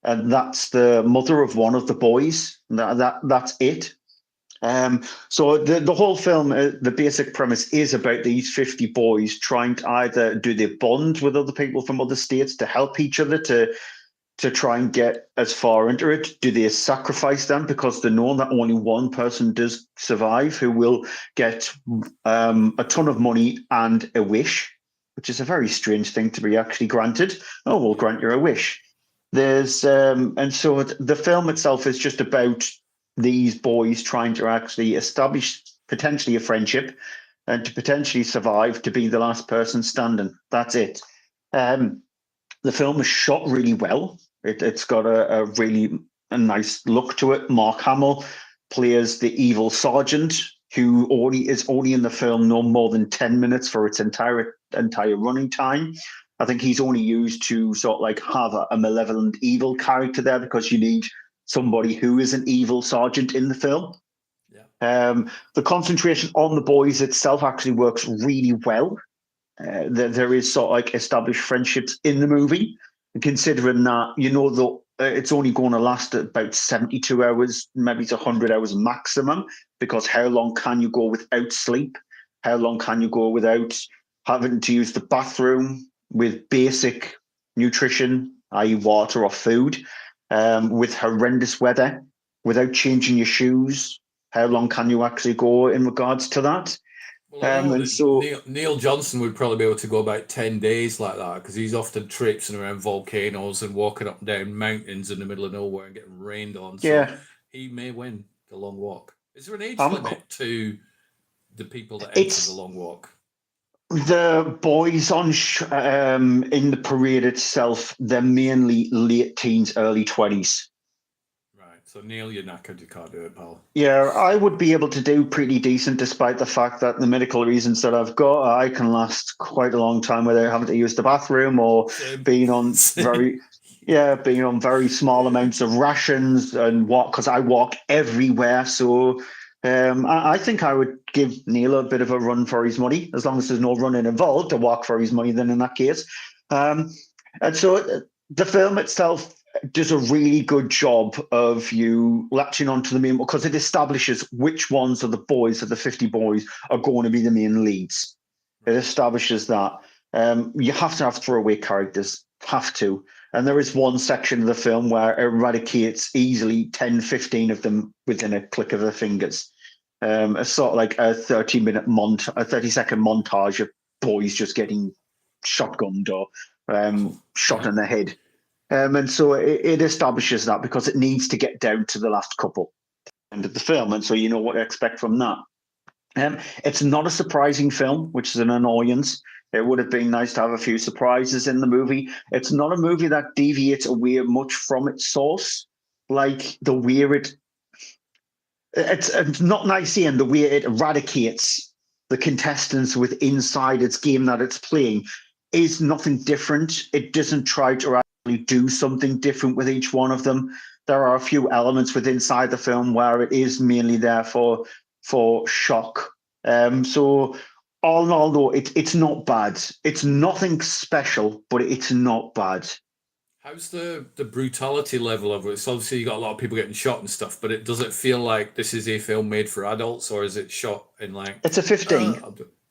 and that's the mother of one of the boys. That's it. So the whole film, the basic premise is about these 50 boys trying to either do they bond with other people from other states to help each other to try and get as far into it. Do they sacrifice them because they know that only one person does survive who will get a ton of money and a wish, which is a very strange thing to be actually granted. Oh, we'll Yeah. grant you a wish. There's and so the film itself is just about these boys trying to actually establish potentially a friendship and to potentially survive to be the last person standing. That's it. The film is shot really well. It's got a really a nice look to it. Mark Hamill plays the evil sergeant who is only in the film no more than 10 minutes for its entire running time. I think he's only used to sort of like have a malevolent evil character there because you need somebody who is an evil sergeant in the film. Yeah. The concentration on the boys itself actually works really well. There is sort of like established friendships in the movie, and considering that it's only going to last about 72 hours, maybe it's 100 hours maximum. Because how long can you go without sleep? How long can you go without having to use the bathroom with basic nutrition, i.e., water or food, with horrendous weather, without changing your shoes? How long can you actually go in regards to that? Well, I know And that so Neil Johnson would probably be able to go about 10 days like that because he's often traipsing around volcanoes and walking up and down mountains in the middle of nowhere and getting rained on. So yeah, he may win the long walk. Is there an age I'm limit to the people that enter the it's long walk? the boys in the parade itself. They're mainly late teens, early 20s. Right. So Neil, you're knackered. You can't do it, pal. Yeah, I would be able to do pretty decent, despite the fact that the medical reasons that I've got, I can last quite a long time without having to use the bathroom or Same. being on Same. being on very small Yeah. amounts of rations and walk because I walk everywhere. So I think I would give Neil a bit of a run for his money, as long as there's no running involved, a walk for his money. Then in that case, and so the film itself does a really good job of you latching onto the main because it establishes which ones of the boys of the 50 boys are going to be the main leads. It establishes that you have to have throwaway characters, have to. And there is one section of the film where it eradicates easily 10, 15 of them within a click of the fingers. It's sort of like a 30-second montage of boys just getting shotgunned or Oh, shot right. in the head. And so it establishes that because it needs to get down to the last couple end of the film. And so you know what to expect from that. It's not a surprising film, which is an annoyance. It would have been nice to have a few surprises in the movie. It's not a movie that deviates away much from its source, like the weird. It's not nice seeing the way it eradicates the contestants with inside its game that it's playing is nothing different. It doesn't try to actually do something different with each one of them. There are a few elements within inside the film where it is mainly there for shock. So all in all, though, it's not bad. It's nothing special, but it's not bad. How's the brutality level of it? So obviously you got a lot of people getting shot and stuff, but does it feel like this is a film made for adults, or is it shot in like, It's a 15.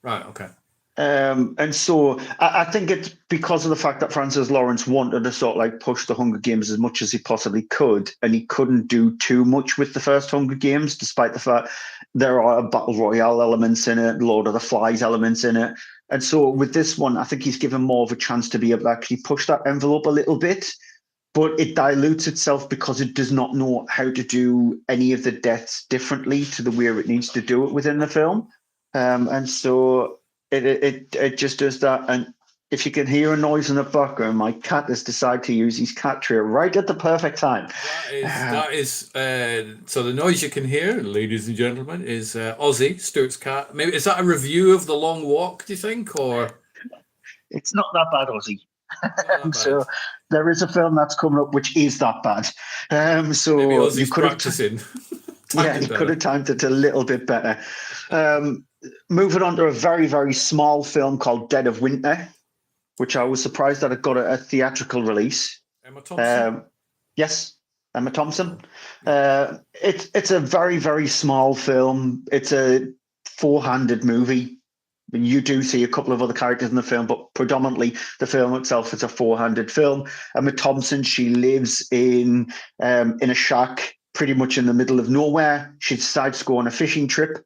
Right? Okay. And so I think it's because of the fact that Francis Lawrence wanted to sort of like push the Hunger Games as much as he possibly could, and he couldn't do too much with the first Hunger Games, despite the fact there are battle royale elements in it, Lord of the Flies elements in it. And so with this one, I think he's given more of a chance to be able to actually push that envelope a little bit, but it dilutes itself because it does not know how to do any of the deaths differently to the way it needs to do it within the film. And so it just does that. And if you can hear a noise in the background, my cat has decided to use his cat tree right at the perfect time. So the noise you can hear, ladies and gentlemen, is Ozzy, Stuart's cat. Maybe is that a review of the long walk, do you think, or It's not that bad, Ozzy. not that So bad? there is a film that's coming up which is that bad. Maybe So you Ozzy's could have, practicing. Timed yeah, it you could better. have timed it a little bit better. Moving on to a very, very small film called Dead of Winter, which I was surprised that it got a theatrical release. Emma Thompson. Um, yes, Emma Thompson. Yeah. It's a very, very small film. It's a four-handed movie. You do see a couple of other characters in the film, but predominantly the film itself is a four-handed film. Emma Thompson, she lives in a shack pretty much in the middle of nowhere. She decides to go on a fishing trip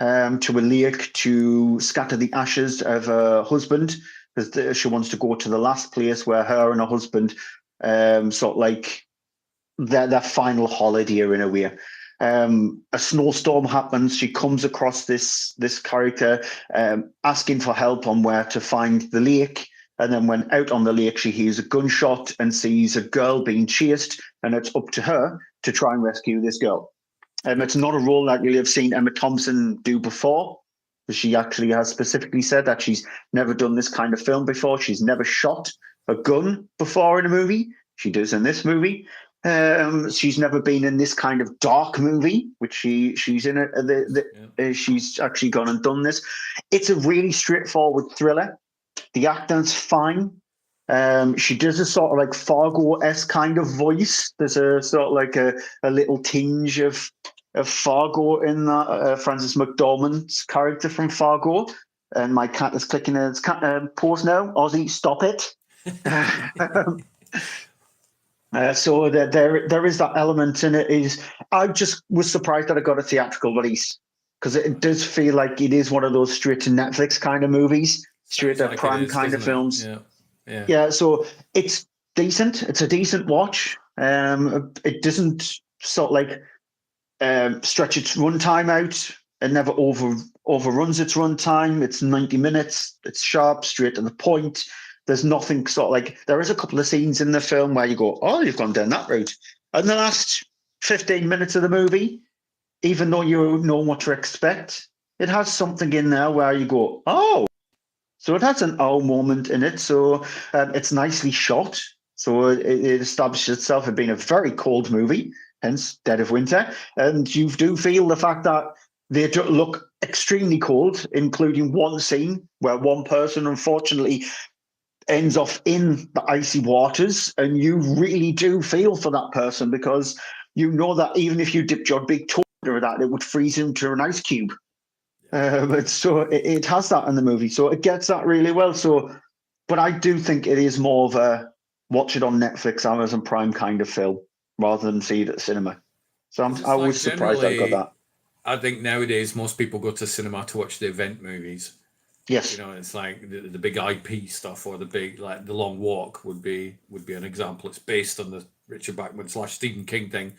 to a lake to scatter the ashes of her husband because she wants to go to the last place where her and her husband sort of like their final holiday in a way. A snowstorm happens. She comes across this character asking for help on where to find the lake. And then when out on the lake, she hears a gunshot and sees a girl being chased, and it's up to her to try and rescue this girl. It's not a role that really have seen Emma Thompson do before. She actually has specifically said that she's never done this kind of film before. She's never shot a gun before in a movie. She does in this movie. She's never been in this kind of dark movie, which she's in it. She's actually gone and done this. It's a really straightforward thriller. The acting's fine. She does a sort of like Fargo-esque kind of voice. There's a sort of like a little tinge of Fargo in that. Frances McDormand's character from Fargo. And my cat is clicking its paws now. Ozzy, stop it. So there is that element in it. I just was surprised that it got a theatrical release, because it does feel like it is one of those straight to Netflix kind of movies, straight to Prime kind of films. Yeah. So it's decent. It's a decent watch. It doesn't sort of like stretch its runtime out. It never overruns its runtime. It's 90 minutes. It's sharp, straight to the point. There's nothing sort of like, there is a couple of scenes in the film where you go, oh, you've gone down that route. And the last 15 minutes of the movie, even though you know what to expect, it has something in there where you go, oh. So it has an oh moment in it. So it's nicely shot. So it establishes itself as being a very cold movie, hence Dead of Winter. And you do feel the fact that they look extremely cold, including one scene where one person, unfortunately, ends off in the icy waters, and you really do feel for that person, because you know that even if you dipped your big toe into that, it would freeze into an ice cube. But so it has that in the movie, so it gets that really well. So, but I do think it is more of a watch it on Netflix, Amazon Prime kind of film rather than see it at the cinema. So I was surprised I got that. I think nowadays most people go to cinema to watch the event movies. Yes, you know, it's like the big IP stuff, or the big, like The Long Walk would be an example. It's based on the Richard Bachman / Stephen King thing.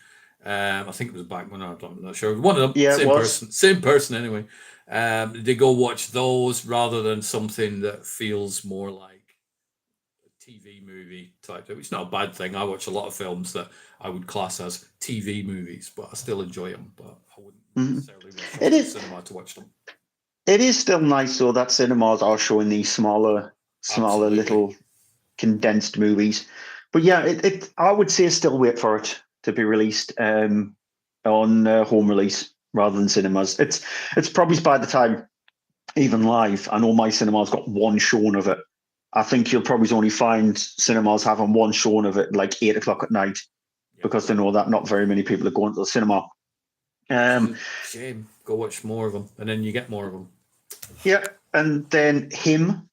I think it was Bachman. I'm not sure. One of them, yeah, same person anyway. They go watch those rather than something that feels more like a TV movie type. It's not a bad thing. I watch a lot of films that I would class as TV movies, but I still enjoy them. But I wouldn't necessarily rush to the cinema to watch them. It is still nice though that cinemas are showing these smaller little condensed movies. But yeah, I would say still wait for it to be released on home release rather than cinemas. It's probably by the time even live. I know my cinema's got one showing of it. I think you'll probably only find cinemas having one showing of it like 8 o'clock at night, because they know that not very many people are going to the cinema. Shame. Go watch more of them, and then you get more of them. Yeah, and then Him,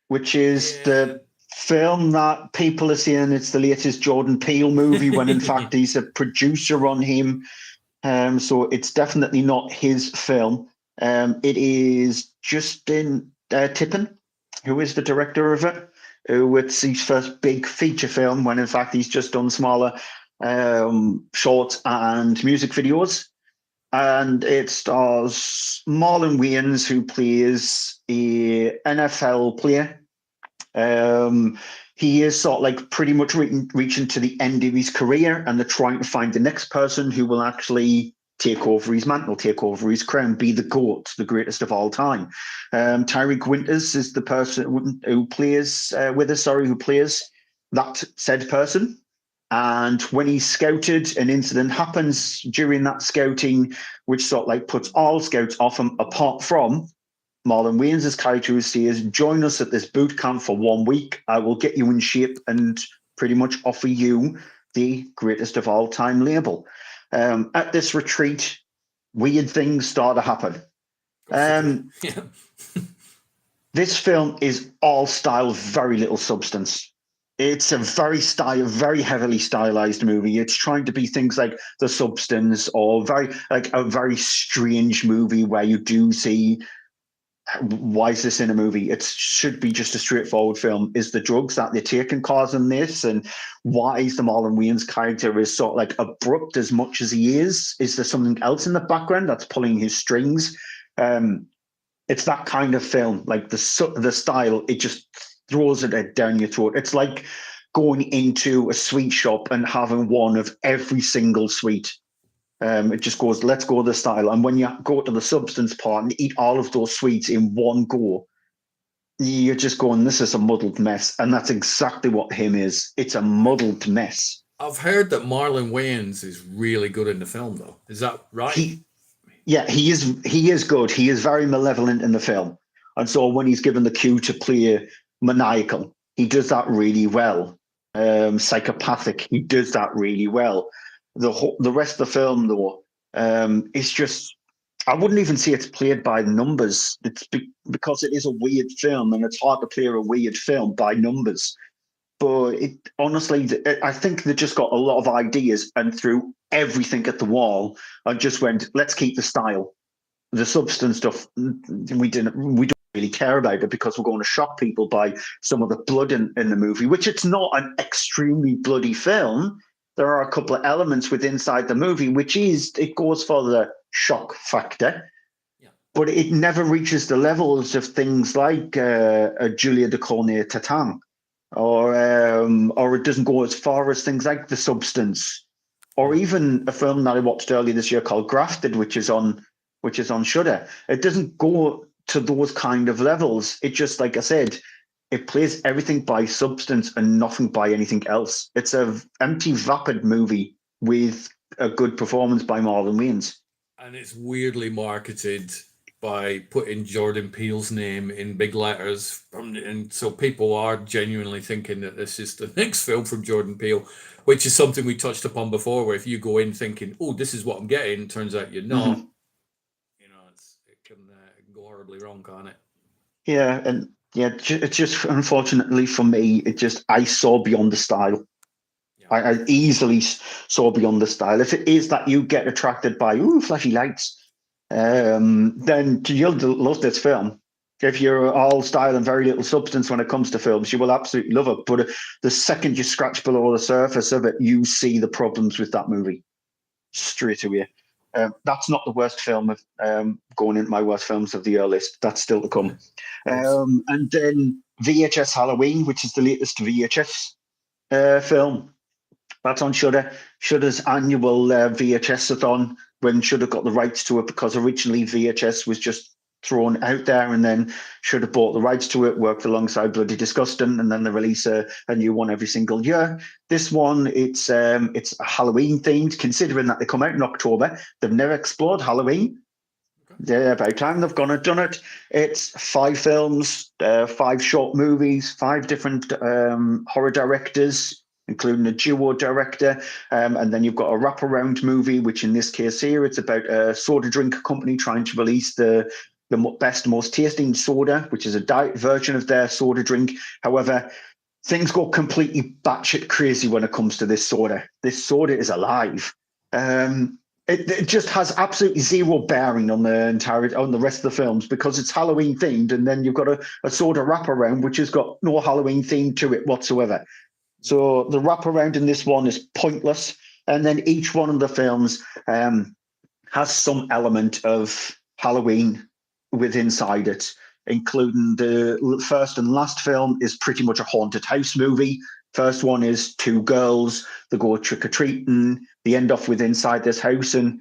which is the film that people are saying it's the latest Jordan Peele movie, when in fact he's a producer on Him. So it's definitely not his film. It is Justin Tippin, who is the director of it. It's his first big feature film, when in fact he's just done smaller shorts and music videos. And it stars Marlon Wayans, who plays a NFL player. He is sort of like pretty much reaching to the end of his career, and they're trying to find the next person who will actually take over his mantle, take over his crown, be the GOAT, the greatest of all time. Tyreek Winters is the person who plays who plays that said person. And when he's scouted, an incident happens during that scouting, which sort of like puts all scouts off him, apart from Marlon Wayans' character, who says, join us at this boot camp for 1 week. I will get you in shape and pretty much offer you the greatest of all time label. At this retreat, weird things start to happen. This film is all style, very little substance. It's a very heavily stylized movie. It's trying to be things like The Substance, or a very strange movie where you do see why is this in a movie? It should be just a straightforward film. Is the drugs that they're taking causing this? And why is the Marlon Wayans character is sort of like abrupt as much as he is? Is there something else in the background that's pulling his strings? It's that kind of film. Like the style, it just throws it down your throat. It's like going into a sweet shop and having one of every single sweet. It just goes, let's go the style. And when you go to the substance part and eat all of those sweets in one go, you're just going, this is a muddled mess. And that's exactly what him is. It's a muddled mess. I've heard that Marlon Wayans is really good in the film, though. Is that right? He is good. He is very malevolent in the film. And so when he's given the cue to play maniacal, he does that really well. Psychopathic, he does that really well. The rest of the film, though, it's just, I wouldn't even say it's played by numbers. It's because it is a weird film, and it's hard to play a weird film by numbers. But honestly, I think they just got a lot of ideas and threw everything at the wall and just went, let's keep the style. The substance stuff, we don't really care about it because we're going to shock people by some of the blood in the movie, which it's not an extremely bloody film. There are a couple of elements inside the movie, it goes for the shock factor, but it never reaches the levels of things like Julia de Cornet Tatam, or it doesn't go as far as things like The Substance, or even a film that I watched earlier this year called Grafted, which is on Shudder. It doesn't go to those kind of levels. It just, like I said, it plays everything by substance and nothing by anything else. It's a empty, vapid movie with a good performance by Marlon Wayans. And it's weirdly marketed by putting Jordan Peele's name in big letters. And so people are genuinely thinking that this is the next film from Jordan Peele, which is something we touched upon before, where if you go in thinking, oh, this is what I'm getting, turns out you're not. Mm-hmm. It can go horribly wrong, can't it? Yeah, and it's just, unfortunately for me, I saw beyond the style. I easily saw beyond the style. If it is that you get attracted by flashy lights, then you'll love this film. If you're all style and very little substance when it comes to films, you will absolutely love it. But the second you scratch below the surface of it, you see the problems with that movie straight away. That's not the worst film of going into my worst films of the year list. That's still to come. And then VHS Halloween, which is the latest VHS film. That's on Shudder. Shudder's annual VHS-a-thon, when Shudder got the rights to it, because originally VHS was just thrown out there, and then Shudder bought the rights to it, worked alongside Bloody Disgusting, and then they release a new one every single year. This one, it's Halloween themed, considering that they come out in October. They've never explored Halloween. Yeah, about time they've gone and done it. It's 5 films, 5 short movies, 5 different horror directors, including a duo director, and then you've got a wraparound movie, which in this case here, it's about a soda drink company trying to release the best, most tasting soda, which is a diet version of their soda drink. However, things go completely batshit crazy when it comes to this soda. This soda is alive. It just has absolutely zero bearing on the rest of the films because it's Halloween themed, and then you've got a soda wraparound which has got no Halloween theme to it whatsoever. So the wraparound in this one is pointless, and then each one of the films has some element of Halloween inside it, including the first and last film is pretty much a haunted house movie. First one is 2 girls, they go trick-or-treating, they end off with inside this house, and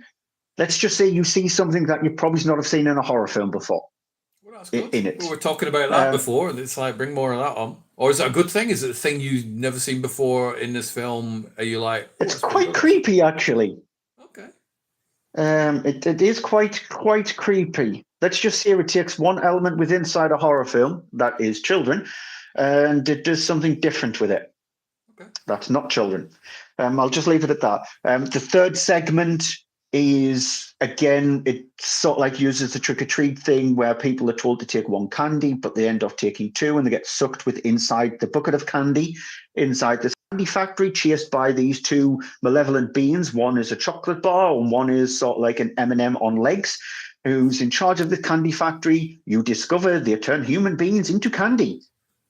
let's just say you see something that you probably not have seen in a horror film before. Well, that's good. In it. We were talking about that before, and it's like, bring more of that on. Or is it a good thing? Is it a thing you've never seen before in this film? Are you like... It's quite creepy, actually. Okay. It is quite creepy. Let's just say it takes one element within inside a horror film, that is children, and it does something different with it. Okay. That's not children. I'll just leave it at that. The third segment is, again, it sort of like uses the trick-or-treat thing where people are told to take 1 candy, but they end up taking 2 and they get sucked with inside the bucket of candy, inside the candy factory, chased by these 2 malevolent beings. One is a chocolate bar and one is sort of like an M&M on legs. who's in charge of the candy factory. You discover they turn human beings into candy,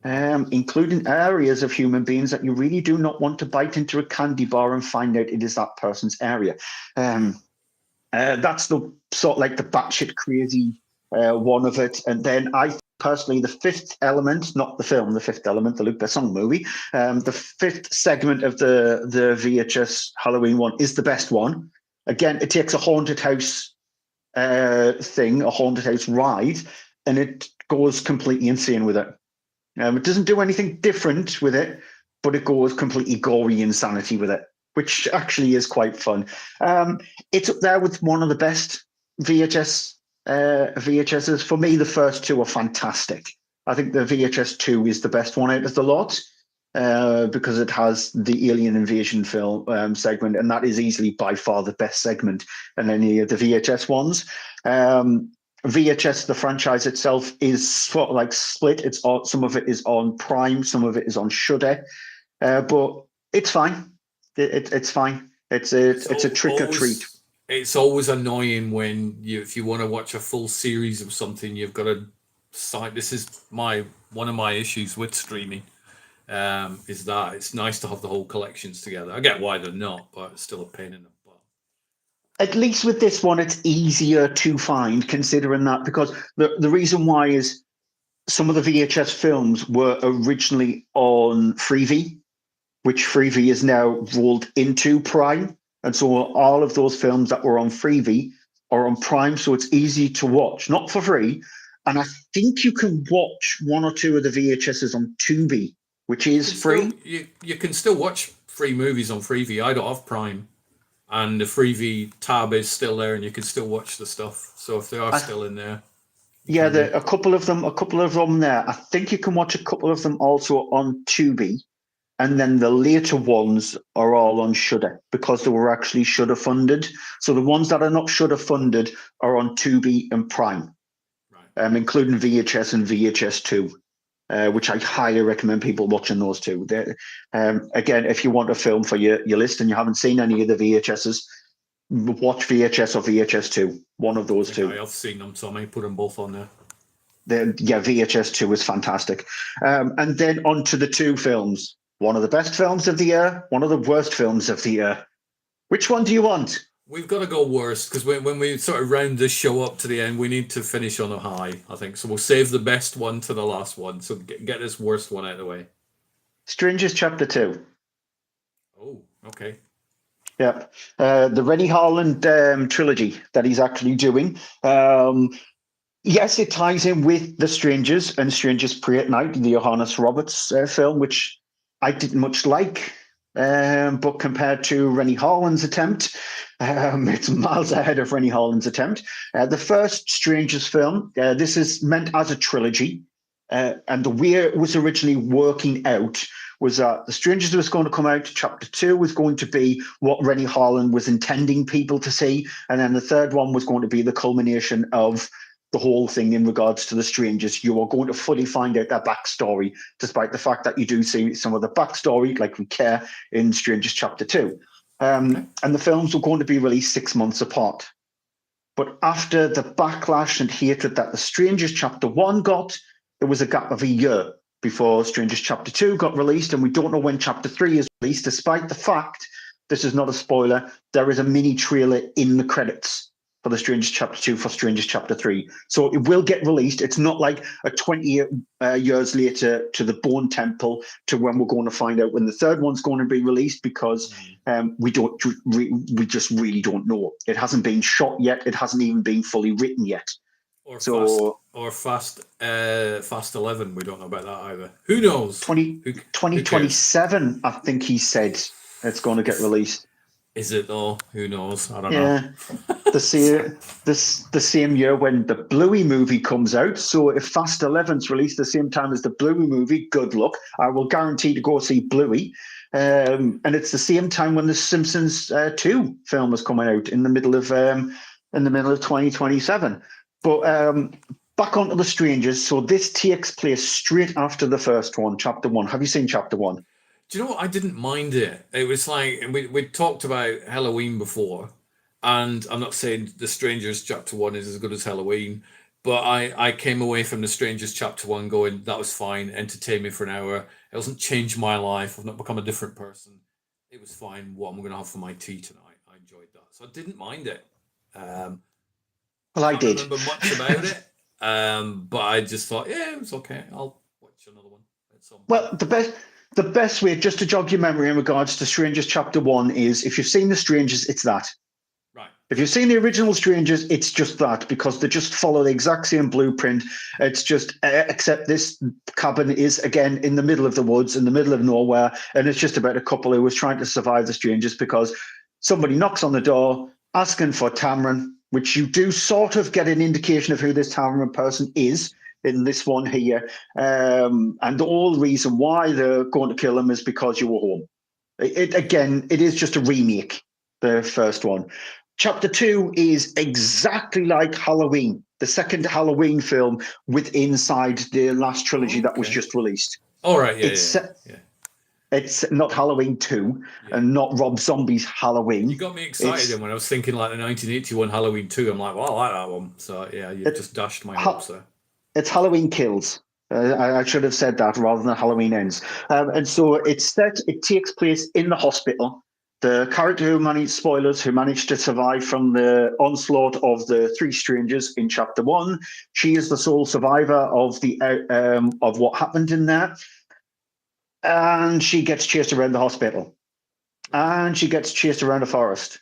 including areas of human beings that you really do not want to bite into a candy bar and find out it is that person's area. That's the sort of like the batshit crazy one of it. And then I personally, the Fifth Element, not the film, the Fifth Element, the Luc Besson movie, the fifth segment of the VHS Halloween one is the best one. Again, it takes a haunted house thing, a haunted house ride, and it goes completely insane with it. It doesn't do anything different with it, but it goes completely gory insanity with it, which actually is quite fun. It's up there with one of the best VHSs. For me, the first two are fantastic. I think the VHS 2 is the best one out of the lot because it has the alien invasion film segment, and that is easily by far the best segment in any of the VHS ones. VHS, the franchise itself, is sort of like split. It's all, some of it is on Prime, some of it is on Shudder, but it's fine. It's fine. It's a trick or treat. It's always annoying when if you want to watch a full series of something, you've got to cite. This is one of my issues with streaming. Is that it's nice to have the whole collections together. I get why they're not, but it's still a pain in the butt. At least with this one, it's easier to find, considering that, because the reason why is some of the VHS films were originally on Freevee, which Freevee is now rolled into Prime. And so all of those films that were on Freevee are on Prime, so it's easy to watch, not for free. And I think you can watch one or two of the VHSs on Tubi, which is free. You can still watch free movies on Freevee. I don't have Prime. And the Freevee tab is still there, and you can still watch the stuff. So if they are still in there, yeah, a couple of them there. I think you can watch a couple of them also on Tubi, and then the later ones are all on Shudder because they were actually Shudder funded. So the ones that are not Shudder funded are on Tubi and Prime, right. Including VHS and VHS 2. Which I highly recommend people watching those two. Again, if you want a film for your list and you haven't seen any of the VHSs, watch VHS or VHS 2, one of those two. I've seen them, so I may put them both on there. VHS 2 is fantastic. And then on to the two films. One of the best films of the year, one of the worst films of the year. Which one do you want? We've got to go worst, because when we sort of round this show up to the end, we need to finish on a high, I think. So we'll save the best one to the last one. So get this worst one out of the way. Strangers Chapter 2. Oh, okay. Yep. The Rennie Harlan trilogy that he's actually doing. Yes, it ties in with The Strangers and Strangers Prey at Night, the Johannes Roberts film, which I didn't much like. But compared to Rennie Harlan's attempt, it's miles ahead of Rennie Harlan's attempt. The first Strangers film, this is meant as a trilogy, and the way it was originally working out was that The Strangers was going to come out, Chapter 2 was going to be what Rennie Harlan was intending people to see, and then the third one was going to be the culmination of the whole thing in regards to the Strangers. You are going to fully find out their backstory, despite the fact that you do see some of the backstory, like we care in Strangers Chapter 2. And the films were going to be released 6 months apart. But after the backlash and hatred that the Strangers Chapter 1 got, there was a gap of a year before Strangers Chapter 2 got released, and we don't know when Chapter 3 is released, despite the fact, this is not a spoiler, there is a mini trailer in the credits for the Strangers Chapter 2 for Strangers Chapter 3. So it will get released. It's not like a 20 years later to the Bone Temple to when we're going to find out when the third one's going to be released, because we just really don't know. It hasn't been shot yet. It hasn't even been fully written yet. Fast 11. We don't know about that either. Who knows? 2027, I think he said it's going to get released. Is it though? Who knows? I don't know. The same year when the Bluey movie comes out. So if Fast 11's released the same time as the Bluey movie, good luck. I will guarantee to go see Bluey. And it's the same time when the Simpsons 2 film is coming out in the middle of 2027. But back onto The Strangers. So this takes place straight after the first one, Chapter 1. Have you seen Chapter 1? Do you know what? I didn't mind it. It was like we talked about Halloween before, And I'm not saying The Strangers Chapter 1 is as good as Halloween, but I came away from The Strangers Chapter 1 going, that was fine, entertained me for an hour. It hasn't changed my life. I've not become a different person. It was fine. What I'm going to have for my tea tonight. I enjoyed that. So I didn't mind it. Well, I Can't did. remember much about it, but I just thought, yeah, it was okay. I'll watch another one at some point. Well, the best way, just to jog your memory in regards to Strangers Chapter 1, is if you've seen The Strangers, it's that. Right. If you've seen the original Strangers, it's just that, because they just follow the exact same blueprint. It's just, except this cabin is, again, in the middle of the woods, in the middle of nowhere, and it's just about a couple who was trying to survive the Strangers because somebody knocks on the door asking for Tamron, which you do sort of get an indication of who this Tamron person is in this one here. And the whole reason why they're going to kill him is because you were home. Again, it is just a remake, the first one. Chapter 2 is exactly like Halloween, the second Halloween film with inside the last trilogy that was just released. All right, yeah, It's yeah. it's not Halloween 2 and not Rob Zombie's Halloween. You got me excited then when I was thinking like the 1981 Halloween 2. I'm like, well, I like that one. So yeah, you've just dashed my hopes there. It's Halloween Kills. I should have said that rather than Halloween Ends. And so it takes place in the hospital. The character who managed to survive from the onslaught of the three strangers in chapter 1. She is the sole survivor of the of what happened in there, and she gets chased around the hospital, and she gets chased around a forest,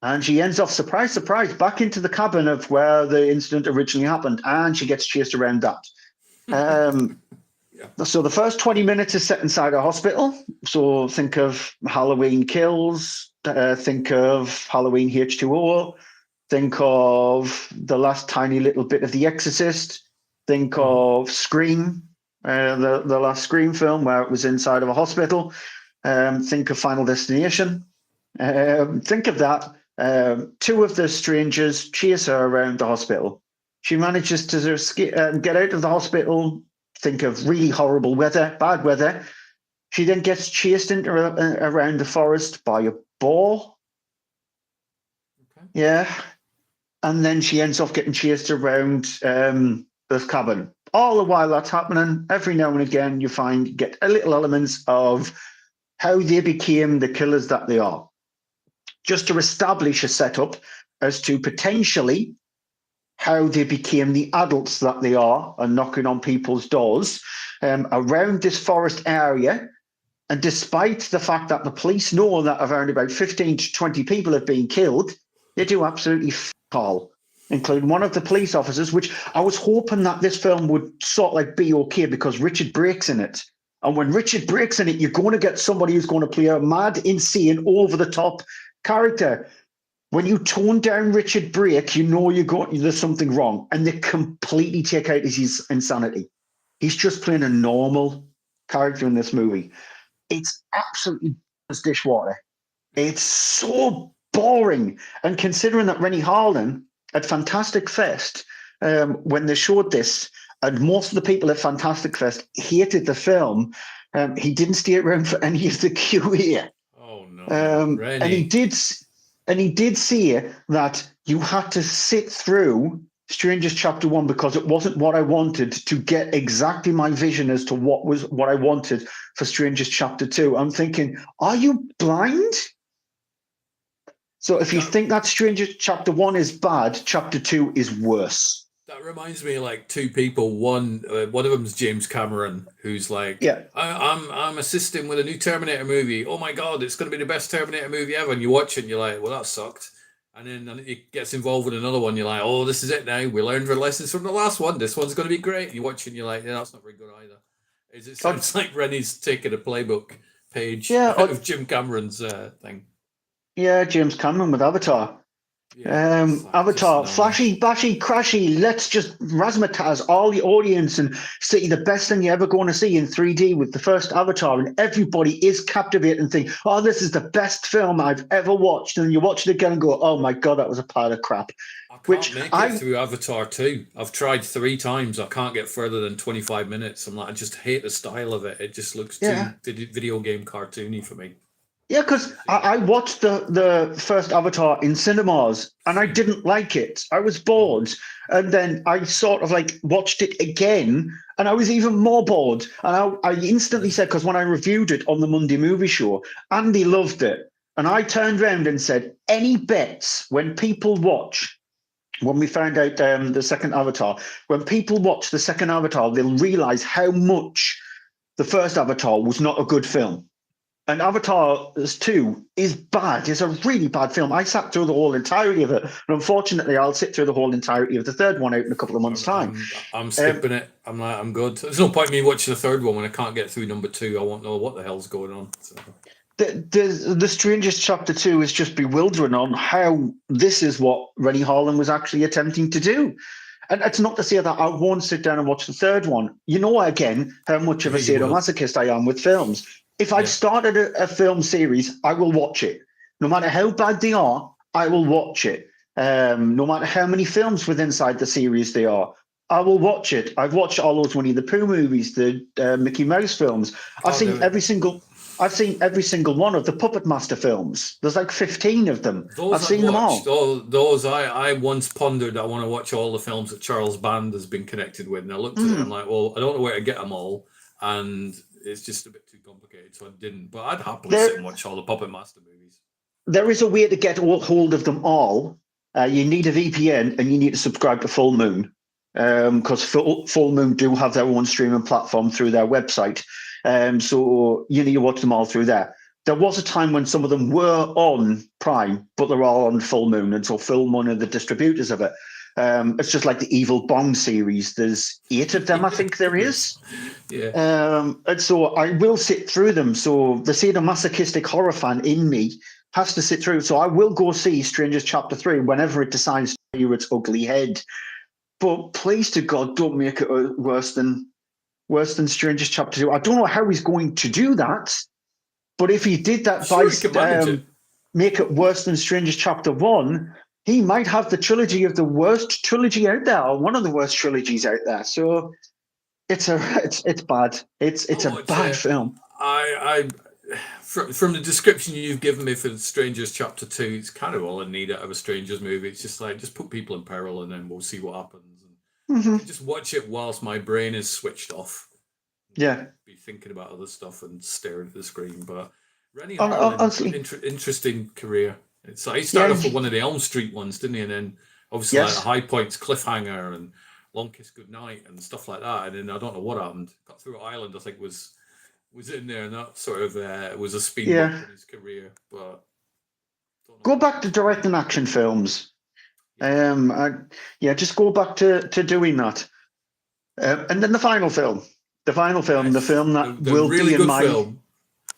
and she ends up, surprise, surprise, back into the cabin of where the incident originally happened, and she gets chased around that. So the first 20 minutes is set inside a hospital. So think of Halloween Kills, think of Halloween H2O, think of the last tiny little bit of The Exorcist, think of Scream, the last Scream film where it was inside of a hospital, think of Final Destination, think of that. Two of the strangers chase her around the hospital. She manages to get out of the hospital. Think of really horrible weather, bad weather. She then gets chased around the forest by a boar. Okay. Yeah. And then she ends up getting chased around this cabin. All the while that's happening, every now and again, you get a little elements of how they became the killers that they are. Just to establish a setup as to potentially how they became the adults that they are and knocking on people's doors around this forest area. And despite the fact that the police know that around about 15 to 20 people have been killed, they do absolutely all, including one of the police officers, which I was hoping that this film would sort of like be okay because Richard Brake's in it. And when Richard Brake's in it, you're going to get somebody who's going to play a mad, insane, over-the-top character. When you tone down Richard Brake, you know there's something wrong, and they completely take out his insanity. He's just playing a normal character in this movie. It's absolutely dishwater. It's so boring. And considering that Rennie Harlan at Fantastic Fest, when they showed this, and most of the people at Fantastic Fest hated the film, he didn't stay around for any of the QA. Oh no, and he did say that you had to sit through Strangers Chapter 1 because it wasn't what I wanted to get exactly my vision as to what I wanted for Strangers Chapter 2. I'm thinking, are you blind? So if you think that Strangers Chapter 1 is bad, Chapter 2 is worse. That reminds me of like two people. One of them is James Cameron, who's like, I'm assisting with a new Terminator movie. Oh my god, it's going to be the best Terminator movie ever. And you watch it, and you're like, well, that sucked. And then it gets involved with another one. You're like, oh, this is it now. We learned our lessons from the last one. This one's going to be great. You watch it, and you're like, yeah, that's not very good either. It sounds like Rennie's taking a playbook page out of Jim Cameron's thing. Yeah, James Cameron with Avatar. Avatar, flashy, bashy, crashy. Let's just razzmatazz all the audience and see the best thing you're ever going to see in 3D with the first Avatar, and everybody is captivated and think, "Oh, this is the best film I've ever watched." And you watch it again and go, "Oh my god, that was a pile of crap." I can't make it through Avatar 2. I've tried 3 times. I can't get further than 25 minutes. I just hate the style of it. It just looks too video game cartoony for me. Yeah, because I watched the first Avatar in cinemas and I didn't like it. I was Mm. bored. And then I sort of like watched it again and I was even more bored. And I instantly said, because when I reviewed it on the Monday Movie Show, Andy loved it. And I turned around and said, any bets when people watch, when we found out the second Avatar, when people watch the second Avatar, they'll realize how much the first Avatar was not a good film. And Avatar 2 is bad. It's a really bad film. I sat through the whole entirety of it. And unfortunately, I'll sit through the whole entirety of the third one out in a couple of months' time. I'm Um, skipping it. I'm like, I'm good. There's no point in me watching the third one when I can't get through number two. I won't know what the hell's going on. So. the Strangest Chapter 2 is just bewildering on how this is what Rennie Harlan was actually attempting to do. And it's not to say that I won't sit down and watch the third one. You know, again, how much of a Yeah, you will. sadomasochist I am with films. If I've Yeah. started a film series, I will watch it. No matter how bad they are, I will watch it. No matter how many films within inside the series they are, I will watch it. I've watched all those Winnie the Pooh movies, the Mickey Mouse films. I've Oh, seen every single. I've seen every single one of the Puppet Master films. There's like 15 of them. those I've I've seen them watched. all. All those I once pondered. I want to watch all the films that Charles Band has been connected with, and I looked at it. I'm Mm. like, well, I don't know where to get them all, and it's just a bit too complicated, so I didn't. But I'd happily sit There, and watch all the Puppet Master movies. there is a way to get hold of them all. You need a VPN and you need to subscribe to Full Moon because Full Moon do have their own streaming platform through their website. So you need to watch them all through there. There was a time when some of them were on Prime, but they're all on Full Moon, and so Full Moon are the distributors of it. It's just like the Evil Bong series. There's 8 of them, I Yeah, think there there is. is. Yeah. And so I will sit through them. So the sadomasochistic horror fan in me has to sit through. So I will go see Strangers Chapter 3 whenever it decides to rear its ugly head. But please to God, don't make it worse than Strangers Chapter 2. I don't know how he's going to do that, but if he did I'm that by sure he can manage it. make it worse than Strangers Chapter 1, he might have the trilogy of the worst trilogy out there, or one of the worst trilogies out there. So it's bad. It's I'll a watch bad it. film. I from the description you've given me for Strangers Chapter 2, it's kind of all I need out of a Strangers movie. It's just like, just put people in peril and then we'll see what happens. And I Hmm. just watch it whilst my brain is switched off. Yeah. Be thinking about other stuff and staring at the screen. But Rennie Harlan, Honestly, interesting career. It's like he started yeah, off with one of the Elm Street ones, didn't he? And then obviously like yes, High Points, Cliffhanger, and Long Kiss Goodnight, and stuff like that. And then I don't know what happened. Got Through Island, I think was in there, and that sort of was a speed bump yeah. in his career. But don't know Go what back to happened from directing there. action films. Yeah, I, yeah, just go back to doing that. And then the yes, film that the really good film.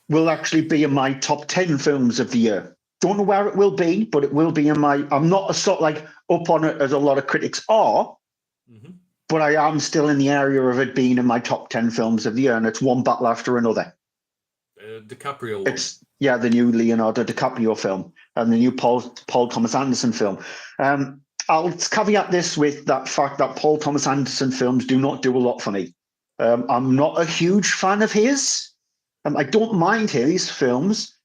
will actually be in my top 10 films of the year. Don't know where it will be, but it will be in my. I'm not a sort like up on it as a lot of critics are, Hmm. but I am still in the area of it being in my top 10 films of the year, and it's one battle after another. DiCaprio one. It's yeah, the new Leonardo DiCaprio film and the new Paul Thomas Anderson film. I'll caveat this with that fact that Paul Thomas Anderson films do not do a lot for me. I'm not a huge fan of his. I don't mind his films,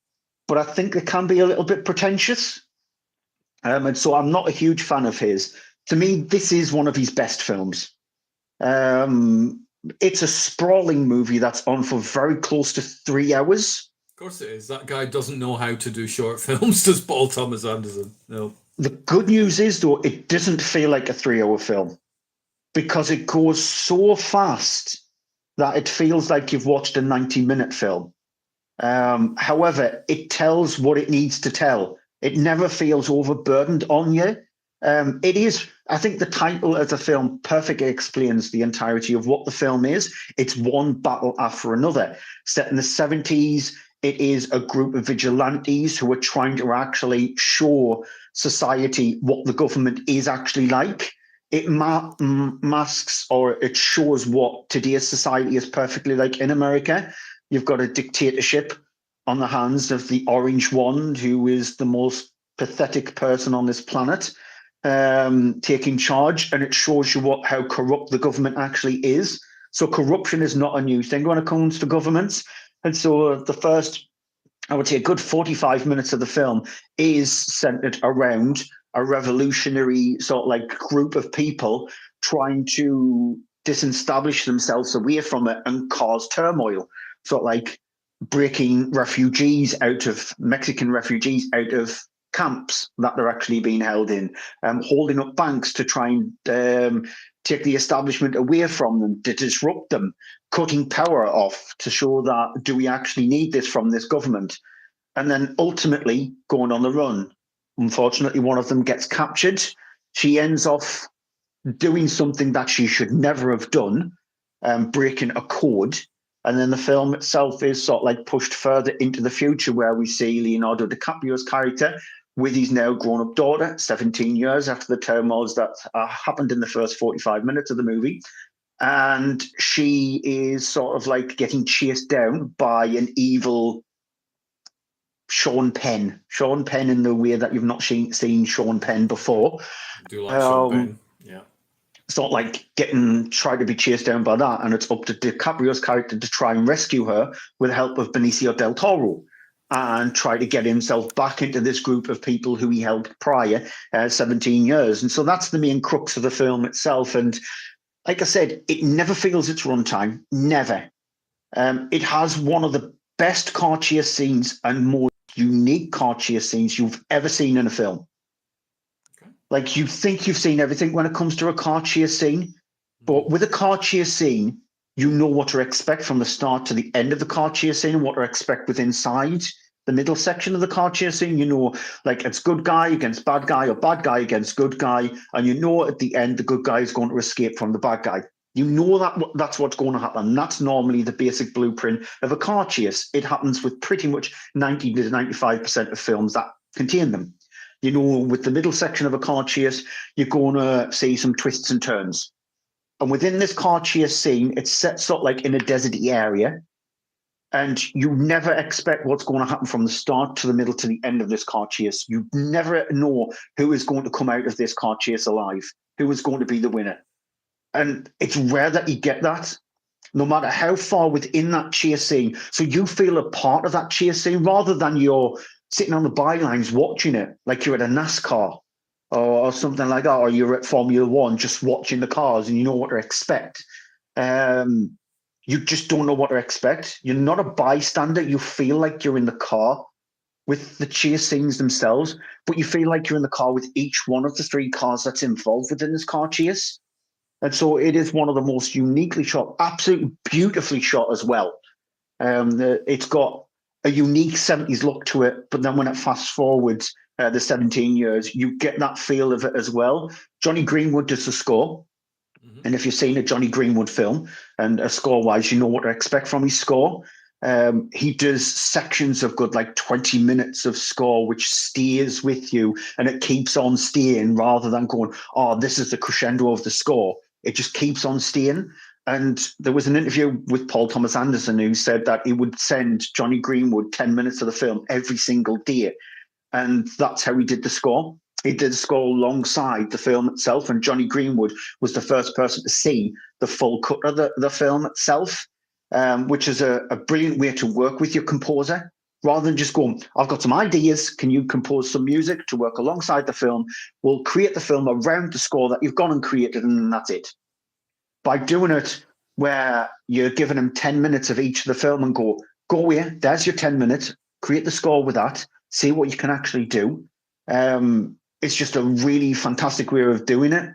but I think they can be a little bit pretentious. And so I'm not a huge fan of his. To me, this is one of his best films. It's a sprawling movie that's on for very close to 3 hours. Of course it is. That guy doesn't know how to do short films, does Paul Thomas Anderson? No. The good news is, though, it doesn't feel like a 3 hour film because it goes so fast that it feels like you've watched a 90-minute film. However, it tells what it needs to tell. It never feels overburdened on you. It is, I think the title of the film perfectly explains the entirety of what the film is. It's one battle after another. Set in the 70s, it is a group of vigilantes who are trying to actually show society what the government is actually like. It masks or it shows what today's society is perfectly like in America. You've got a dictatorship on the hands of the Orange Wand, who is the most pathetic person on this planet, taking charge, and it shows you how corrupt the government actually is. So corruption is not a new thing when it comes to governments. And so the first I would say a good 45 minutes of the film is centered around a revolutionary sort of like group of people trying to disestablish themselves away from it and cause turmoil. Sort of like breaking Mexican refugees out of camps that they're actually being held in, holding up banks to try and take the establishment away from them, to disrupt them, cutting power off to show that do we actually need this from this government? And then ultimately going on the run. Unfortunately, one of them gets captured. She ends off doing something that she should never have done, breaking a code. And then the film itself is sort of like pushed further into the future, where we see Leonardo DiCaprio's character with his now grown-up daughter, 17 years after the turmoils that happened in the first 45 minutes of the movie. And she is sort of like getting chased down by an evil Sean Penn. Sean Penn in the way that you've not seen Sean Penn before. I do like Sean Penn. Yeah. It's not like trying to be chased down by that, and it's up to DiCaprio's character to try and rescue her with the help of Benicio del Toro and try to get himself back into this group of people who he helped prior 17 years. And so that's the main crux of the film itself. And like I said, it never feels its runtime, never. It has one of the best car chase scenes and more unique car chase scenes you've ever seen in a film. Okay. Like, you think you've seen everything when it comes to a car chase scene, but with a car chase scene, you know what to expect from the start to the end of the car chase scene and what to expect with inside the middle section of the car chase scene. You know, like, it's good guy against bad guy or bad guy against good guy, and you know at the end the good guy is going to escape from the bad guy. You know that's what's going to happen. That's normally the basic blueprint of a car chase. It happens with pretty much 90 to 95% of films that contain them. You know, with the middle section of a car chase, you're going to see some twists and turns. And within this car chase scene, it's set sort of like in a deserty area. And you never expect what's going to happen from the start to the middle to the end of this car chase. You never know who is going to come out of this car chase alive, who is going to be the winner. And it's rare that you get that, no matter how far within that chase scene. So you feel a part of that chase scene rather than you're sitting on the bylines watching it, like you're at a NASCAR or something like that, or you're at Formula One just watching the cars and you know what to expect. You just don't know what to expect. You're not a bystander. You feel like you're in the car with the chase scenes themselves, but you feel like you're in the car with each one of the three cars that's involved within this car chase. And so it is one of the most uniquely shot, absolutely beautifully shot as well. It's got a unique 70s look to it, but then when it fast forwards the 17 years, you get that feel of it as well. Johnny Greenwood does the score. Mm-hmm. And if you've seen a Johnny Greenwood film and a score-wise, you know what to expect from his score. He does sections of good, like 20 minutes of score, which stays with you and it keeps on staying rather than going, oh, this is the crescendo of the score. It just keeps on staying. And there was an interview with Paul Thomas Anderson who said that he would send Johnny Greenwood 10 minutes of the film every single day. And that's how he did the score. He did the score alongside the film itself. And Johnny Greenwood was the first person to see the full cut of the film itself, which is a brilliant way to work with your composer. Rather than just going, I've got some ideas, can you compose some music to work alongside the film? We'll create the film around the score that you've gone and created, and that's it. By doing it where you're giving them 10 minutes of each of the film and go away, there's your 10 minutes, create the score with that, see what you can actually do. It's just a really fantastic way of doing it,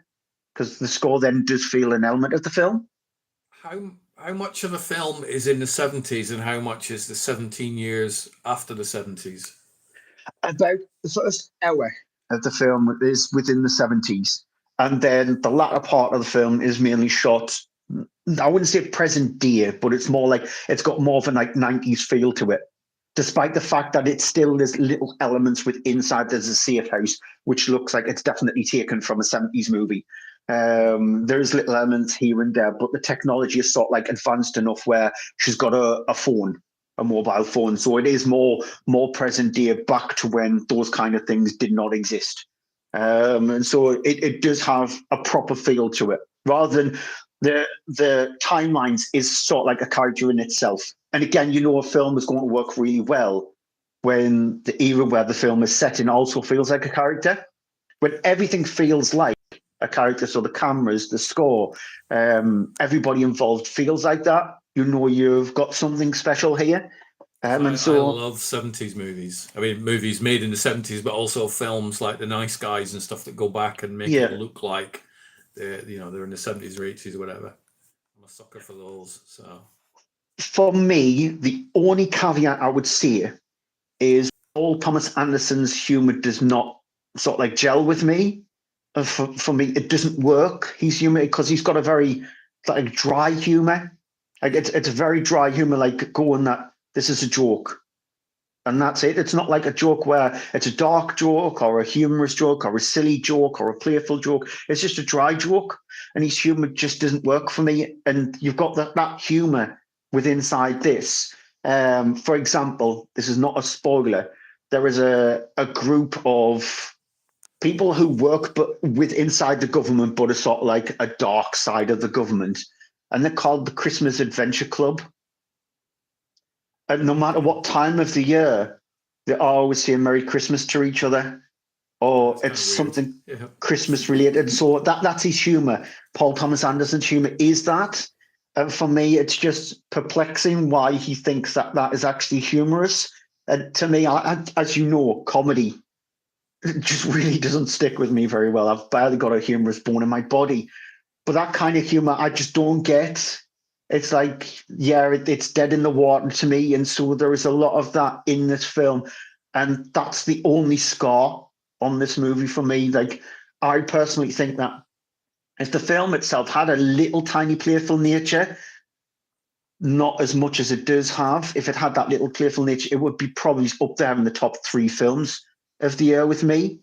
because the score then does feel an element of the film. How much of the film is in the 70s and how much is the 17 years after the 70s? About the first hour of the film is within the 70s. And then the latter part of the film is mainly shot, I wouldn't say present day, but it's more like, it's got more of a like 90s feel to it. Despite the fact that it's still there's little elements with inside there's a safe house, which looks like it's definitely taken from a 70s movie. There's little elements here and there, but the technology is sort of like advanced enough where she's got a phone, a mobile phone. So it is more present day, back to when those kind of things did not exist. And so it does have a proper feel to it, rather than the timelines is sort of like a character in itself. And again, you know, a film is going to work really well when the era where the film is set in also feels like a character. When everything feels like a character, so the cameras, the score, everybody involved feels like that, you know you've got something special here. So And I so, love 70s movies. I mean, movies made in the 70s, but also films like The Nice Guys and stuff that go back and make it yeah, look like they're in the 70s or 80s or whatever. I'm a sucker for those. So for me, the only caveat I would say is Paul Thomas Anderson's humor does not sort of like gel with me. For me, it doesn't work. He's humor because he's got a very like dry humor. Like it's a very dry humor, like going that this is a joke. And that's it. It's not like a joke where it's a dark joke or a humorous joke or a silly joke or a playful joke. It's just a dry joke. And his humor just doesn't work for me. And you've got that humor with inside this. For example, this is not a spoiler. There is a group of people who work but with inside the government, but are sort of like a dark side of the government. And they're called the Christmas Adventure Club. And no matter okay, what time of the year, they always say Merry Christmas to each other, or that's it's kind of weird. something Yeah. Christmas related. So that's his humor. Paul Thomas Anderson's humor is that. And for me, it's just perplexing why he thinks that that is actually humorous. And to me, as you know, comedy just really doesn't stick with me very well. I've barely got a humorous bone in my body. But that kind of humor, I just don't get. It's like, yeah, it's dead in the water to me. And so there is a lot of that in this film. And that's the only scar on this movie for me. Like, I personally think that if the film itself had a little tiny playful nature, not as much as it does have, if it had that little playful nature, it would be probably up there in the top three films of the year with me.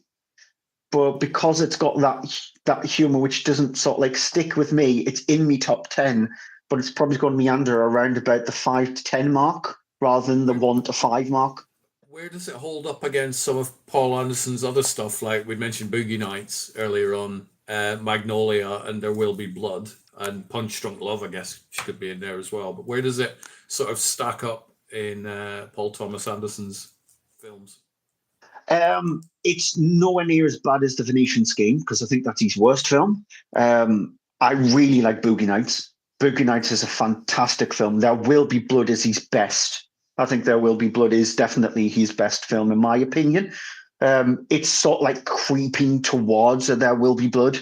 But because it's got that humor which doesn't sort of like stick with me, it's in me top 10, but it's probably going to meander around about the 5 to 10 mark rather than the Where 1 to 5 mark. where does it hold up against some of Paul Anderson's other stuff? Like we mentioned Boogie Nights earlier on, Magnolia and There Will Be Blood, and Punch Drunk Love, I guess, could be in there as well. But where does it sort of stack up in Paul Thomas Anderson's films? It's nowhere near as bad as The Venetian Scheme because I think that's his worst film. I really like Boogie Nights. Boogie Nights is a fantastic film. There Will Be Blood is his best. I think There Will Be Blood is definitely his best film, in my opinion. It's sort of like creeping towards a There Will Be Blood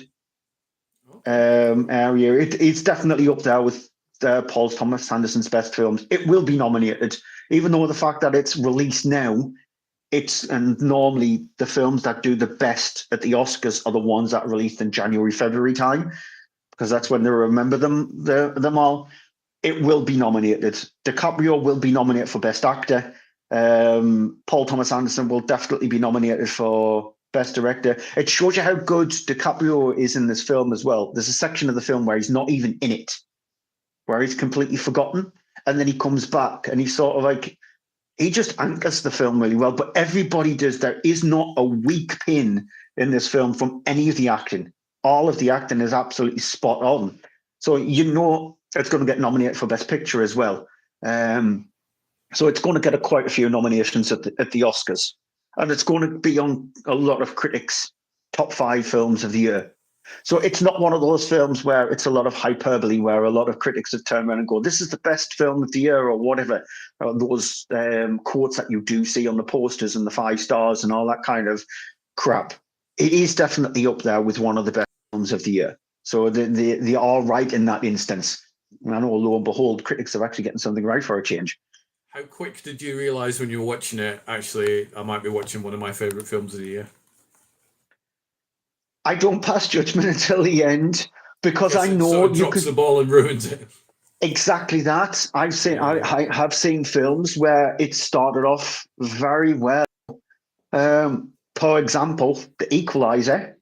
Okay. area. It's definitely up there with Paul Thomas Anderson's best films. It will be nominated, even though the fact that it's released now, and normally the films that do the best at the Oscars are the ones that are released in January, February time, because that's when they remember them all. It will be nominated. DiCaprio will be nominated for Best Actor. Paul Thomas Anderson will definitely be nominated for Best Director. It shows you how good DiCaprio is in this film as well. There's a section of the film where he's not even in it, where he's completely forgotten, and then he comes back and he's sort of like he just anchors the film really well. But everybody does. There is not a weak pin in this film from any of the acting. All of the acting is absolutely spot on. So you know it's going to get nominated for Best Picture as well. So it's going to get quite a few nominations at the Oscars, and it's going to be on a lot of critics' top 5 films of the year. So it's not one of those films where it's a lot of hyperbole, where a lot of critics have turned around and go, "This is the best film of the year," or whatever. Those quotes that you do see on the posters and the 5 stars and all that kind of crap. It is definitely up there with one of the best films of the year. So they are right in that instance. And I know, lo and behold, critics are actually getting something right for a change. How quick did you realize when you were watching it? Actually, I might be watching one of my favorite films of the year. I don't pass judgment until the end I because I guess it sort know of you drops could the ball and ruins it. exactly that. Yeah. I have seen films where it started off very well. For example, The Equalizer.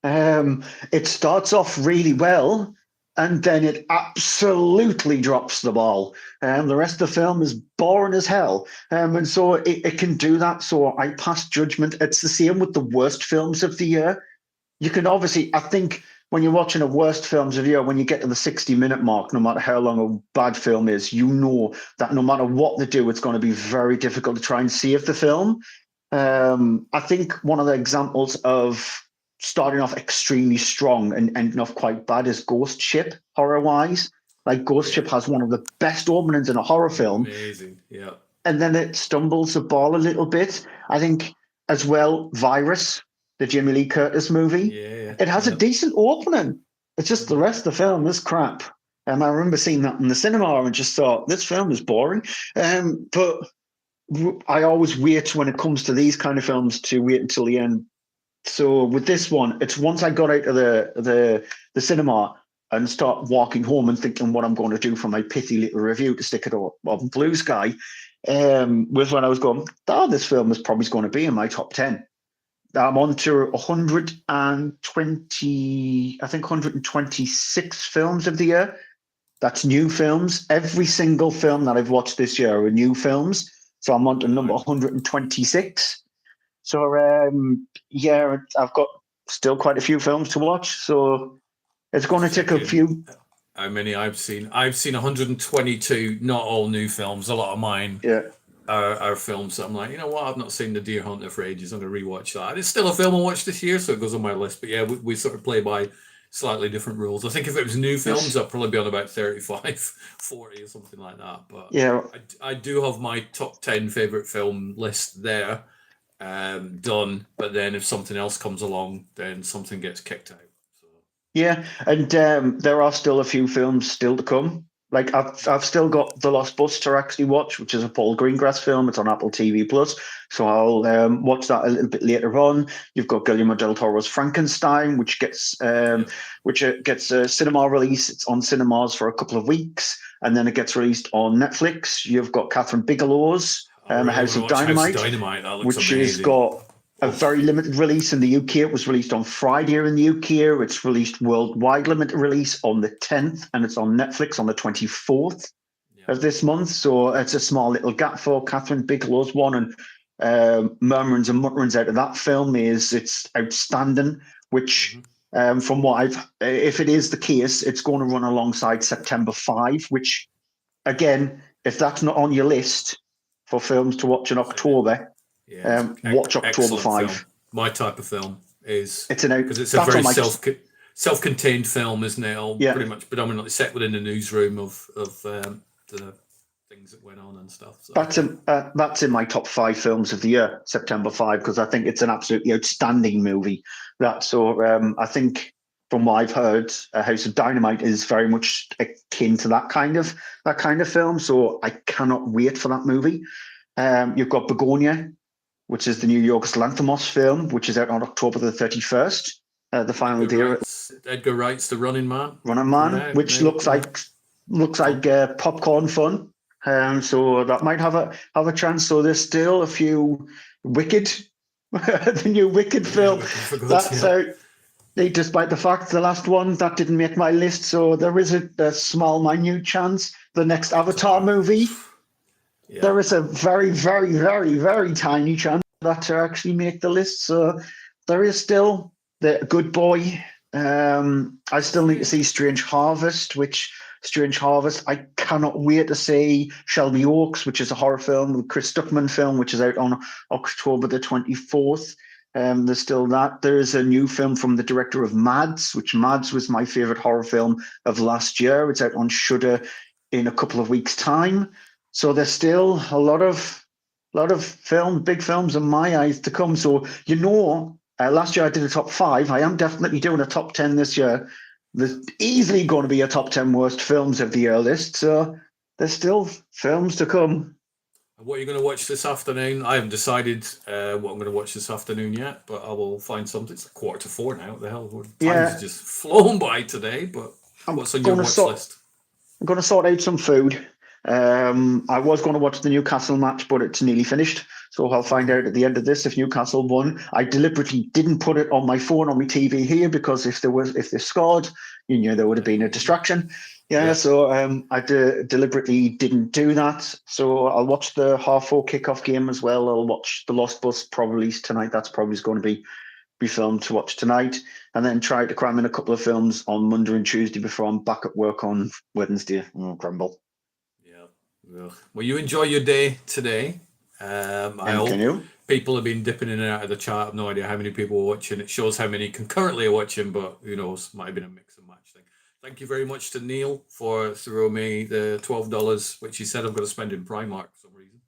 It starts off really well, and then it absolutely drops the ball. The rest of the film is boring as hell. And so it can do that. So I pass judgment. It's the same with the worst films of the year. You can obviously, I think when you're watching the worst films of the year, when you get to the 60-minute mark, no matter how long a bad film is, you know that no matter what they do, it's going to be very difficult to try and save the film. I think one of the examples of starting off extremely strong and ending off quite bad is Ghost Ship, horror-wise. Like Ghost Ship has one of the best openings in a horror film. Amazing, yeah. And then it stumbles the ball a little bit. I think as well, Virus, the Jimmy Lee Curtis movie, it has a decent opening. It's just the rest of the film is crap. I remember seeing that in the cinema and just thought, this film is boring. But I always wait when it comes to these kind of films to wait until the end. So with this one, it's once I got out of the cinema and start walking home and thinking what I'm going to do for my pithy little review to stick it on Blue Sky, was when I was going, this film is probably going to be in my top 10. I'm on to 120, I think 126 films of the year. That's new films. Every single film that I've watched this year are new films. So I'm on to number 126. So, I've got still quite a few films to watch. So it's going to take a few. How many I've seen? I've seen 122, not all new films. A lot of mine are films that I'm like, you know what, I've not seen The Deer Hunter for ages. I'm going to rewatch that. It's still a film I watched this year, so it goes on my list. But yeah, we sort of play by slightly different rules. I think if it was new films, I'd probably be on about 35, 40 or something like that. But yeah, I do have my top 10 favourite film list there done. But then if something else comes along, then something gets kicked out. Yeah, and there are still a few films still to come. Like I've still got The Lost Bus to actually watch, which is a Paul Greengrass film. It's on Apple TV Plus, so I'll watch that a little bit later on. You've got Guillermo del Toro's Frankenstein, which gets a cinema release. It's on cinemas for a couple of weeks, and then it gets released on Netflix. You've got Catherine Bigelow's House of Dynamite, That looks which amazing. has got a very limited release in the UK. It was released on Friday in the UK. It's released worldwide limited release on the 10th, and it's on Netflix on the 24th of this month. So it's a small little gap for Catherine Bigelow's one, and murmurings and mutterings out of that film is it's outstanding. Which, from what if it is the case, it's going to run alongside September 5. Which, again, if that's not on your list for films to watch in October. Watch October 5. Film. My type of film is because it's a very self-contained film, isn't it? Pretty much predominantly set within the newsroom of the things that went on and stuff. So. That's in my top 5 films of the year, September 5, because I think it's an absolutely outstanding movie. I think from what I've heard, House of Dynamite is very much akin to that kind of film. So I cannot wait for that movie. You've got Begonia, which is the new Yorgos Lanthimos film, which is out on October the 31st. The final day. Edgar Wright's The Running Man. Which looks like popcorn fun. So that might have a chance. So there's still a few Wicked, the new Wicked film that's out. Despite the fact the last one that didn't make my list, so there is a small, minute chance the next Avatar movie. Yeah. There is a very, very, very, very tiny chance that to actually make the list. So there is still the Good Boy. I still need to see Strange Harvest, I cannot wait to see Shelby Oaks, which is a horror film, the Chris Stuckman film, which is out on October the 24th. There's still that. There is a new film from the director of Mads, which Mads was my favorite horror film of last year. It's out on Shudder in a couple of weeks' time. So there's still a lot of big films in my eyes to come. So, last year I did a top 5. I am definitely doing a top 10 this year. There's easily going to be a top 10 worst films of the year list. So there's still films to come. What are you going to watch this afternoon? I haven't decided what I'm going to watch this afternoon yet, but I will find something. It's 3:45 now. What the hell? Time's just flown by today, but what's on your watch list? I'm going to sort out some food. I was going to watch the Newcastle match, but it's nearly finished. So I'll find out at the end of this if Newcastle won. I deliberately didn't put it on my phone on my TV here because if they scored, there would have been a distraction. So I deliberately didn't do that. So I'll watch the 4:30 kickoff game as well. I'll watch The Lost Bus probably tonight. That's probably going to be be filmed to watch tonight, and then try to cram in a couple of films on Monday and Tuesday before I'm back at work on Wednesday. Grumble. Yeah. Well, you enjoy your day today. I hope people have been dipping in and out of the chat. I have no idea how many people are watching. It shows how many concurrently are watching, but who knows? Might have been a mix and match thing. Thank you very much to Neil for throwing me the $12, which he said I'm going to spend in Primark for some reason.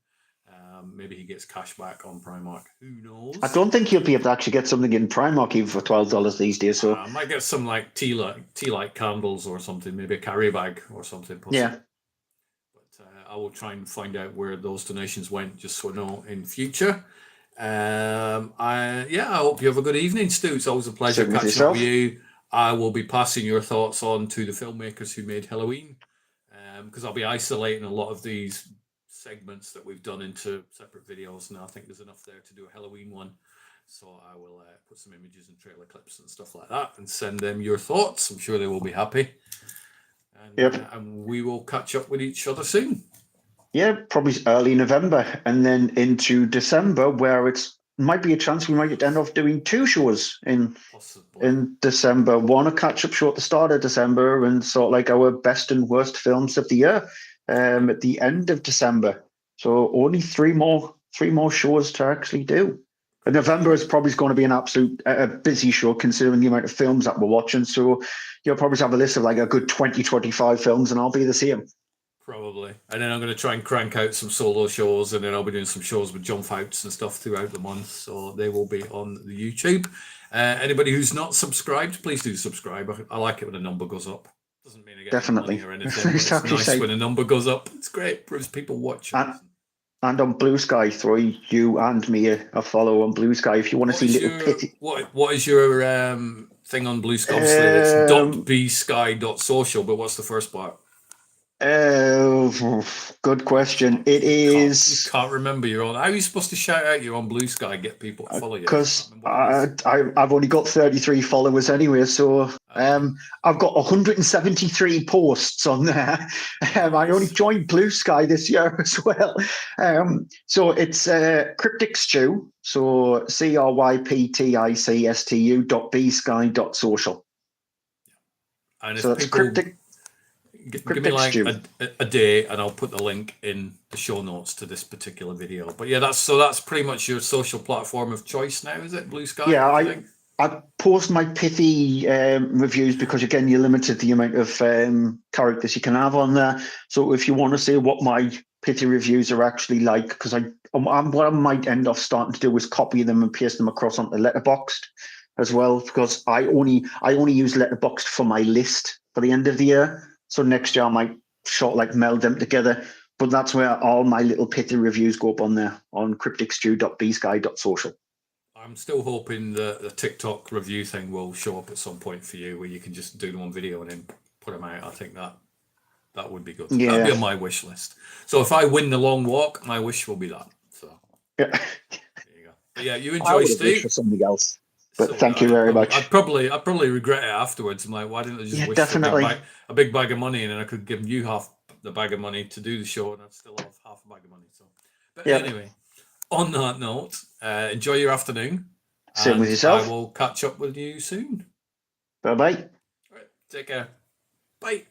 Maybe he gets cash back on Primark. Who knows? I don't think you'll be able to actually get something in Primark even for $12 these days. So I might get some like tea light candles or something, maybe a carry bag or something. Possibly. Yeah. But I will try and find out where those donations went, just so I know in future. I hope you have a good evening, Stu. It's always a pleasure catching up with you. I will be passing your thoughts on to the filmmakers who made Halloween, because I'll be isolating a lot of these segments that we've done into separate videos, and I think there's enough there to do a Halloween one. So I will put some images and trailer clips and stuff like that and send them your thoughts. I'm sure they will be happy. And we will catch up with each other soon. Yeah, probably early November, and then into December, where might be a chance we might end up doing 2 shows in December. One, a catch-up show at the start of December, and sort of like our best and worst films of the year at the end of December. So only 3 more shows to actually do. And November is probably going to be an absolute busy show, considering the amount of films that we're watching. So you'll probably have a list of like a good 20-25 films, and I'll be the same. Probably. And then I'm going to try and crank out some solo shows, and then I'll be doing some shows with jump outs and stuff throughout the month. So they will be on the YouTube. Anybody who's not subscribed, please do subscribe. I like it when a number goes up. Doesn't mean I get money or anything, but it's nice when a number goes up. It's great. Proves people watch. And on Blue Sky, throw you and me a follow on Blue Sky if you want to see little pity. What is your thing on Blue Sky? Obviously, it's .bsky.social, but what's the first part? Good question. It is. You can't remember. You're on. How are you supposed to shout out you're on Blue Sky? Get people to follow you. Because I've only got 33 followers anyway, so I've got 173 posts on there. I only joined Blue Sky this year as well. So it's Cryptic Stu. So CRYPTICSTU.bsky.social. And so that's Cryptic. Give me like a day, and I'll put the link in the show notes to this particular video. But yeah, that's pretty much your social platform of choice now, is it? Blue Sky? Yeah, I post my pithy reviews because, again, you're limited the amount of characters you can have on there. So if you want to see what my pithy reviews are actually like, because what I might end up starting to do is copy them and paste them across onto Letterboxd as well, because I only use Letterboxd for my list for the end of the year. So next year I might meld them together. But that's where all my little pithy reviews go up on there, on crypticstew.bsky.social. I'm still hoping the TikTok review thing will show up at some point for you, where you can just do them on video and then put them out. I think that would be good. Yeah. That'd be on my wish list. So if I win the long walk, my wish will be that. So yeah. There you go. But yeah, you enjoy, Steve. For something else. But thank you very much. I'd probably regret it afterwards. I'm like, why didn't I just wish for a big bag of money, and then I could give you half the bag of money to do the show, and I'd still have half a bag of money. So, but anyway, on that note, enjoy your afternoon. Same with yourself. I will catch up with you soon. Bye-bye. All right, take care. Bye.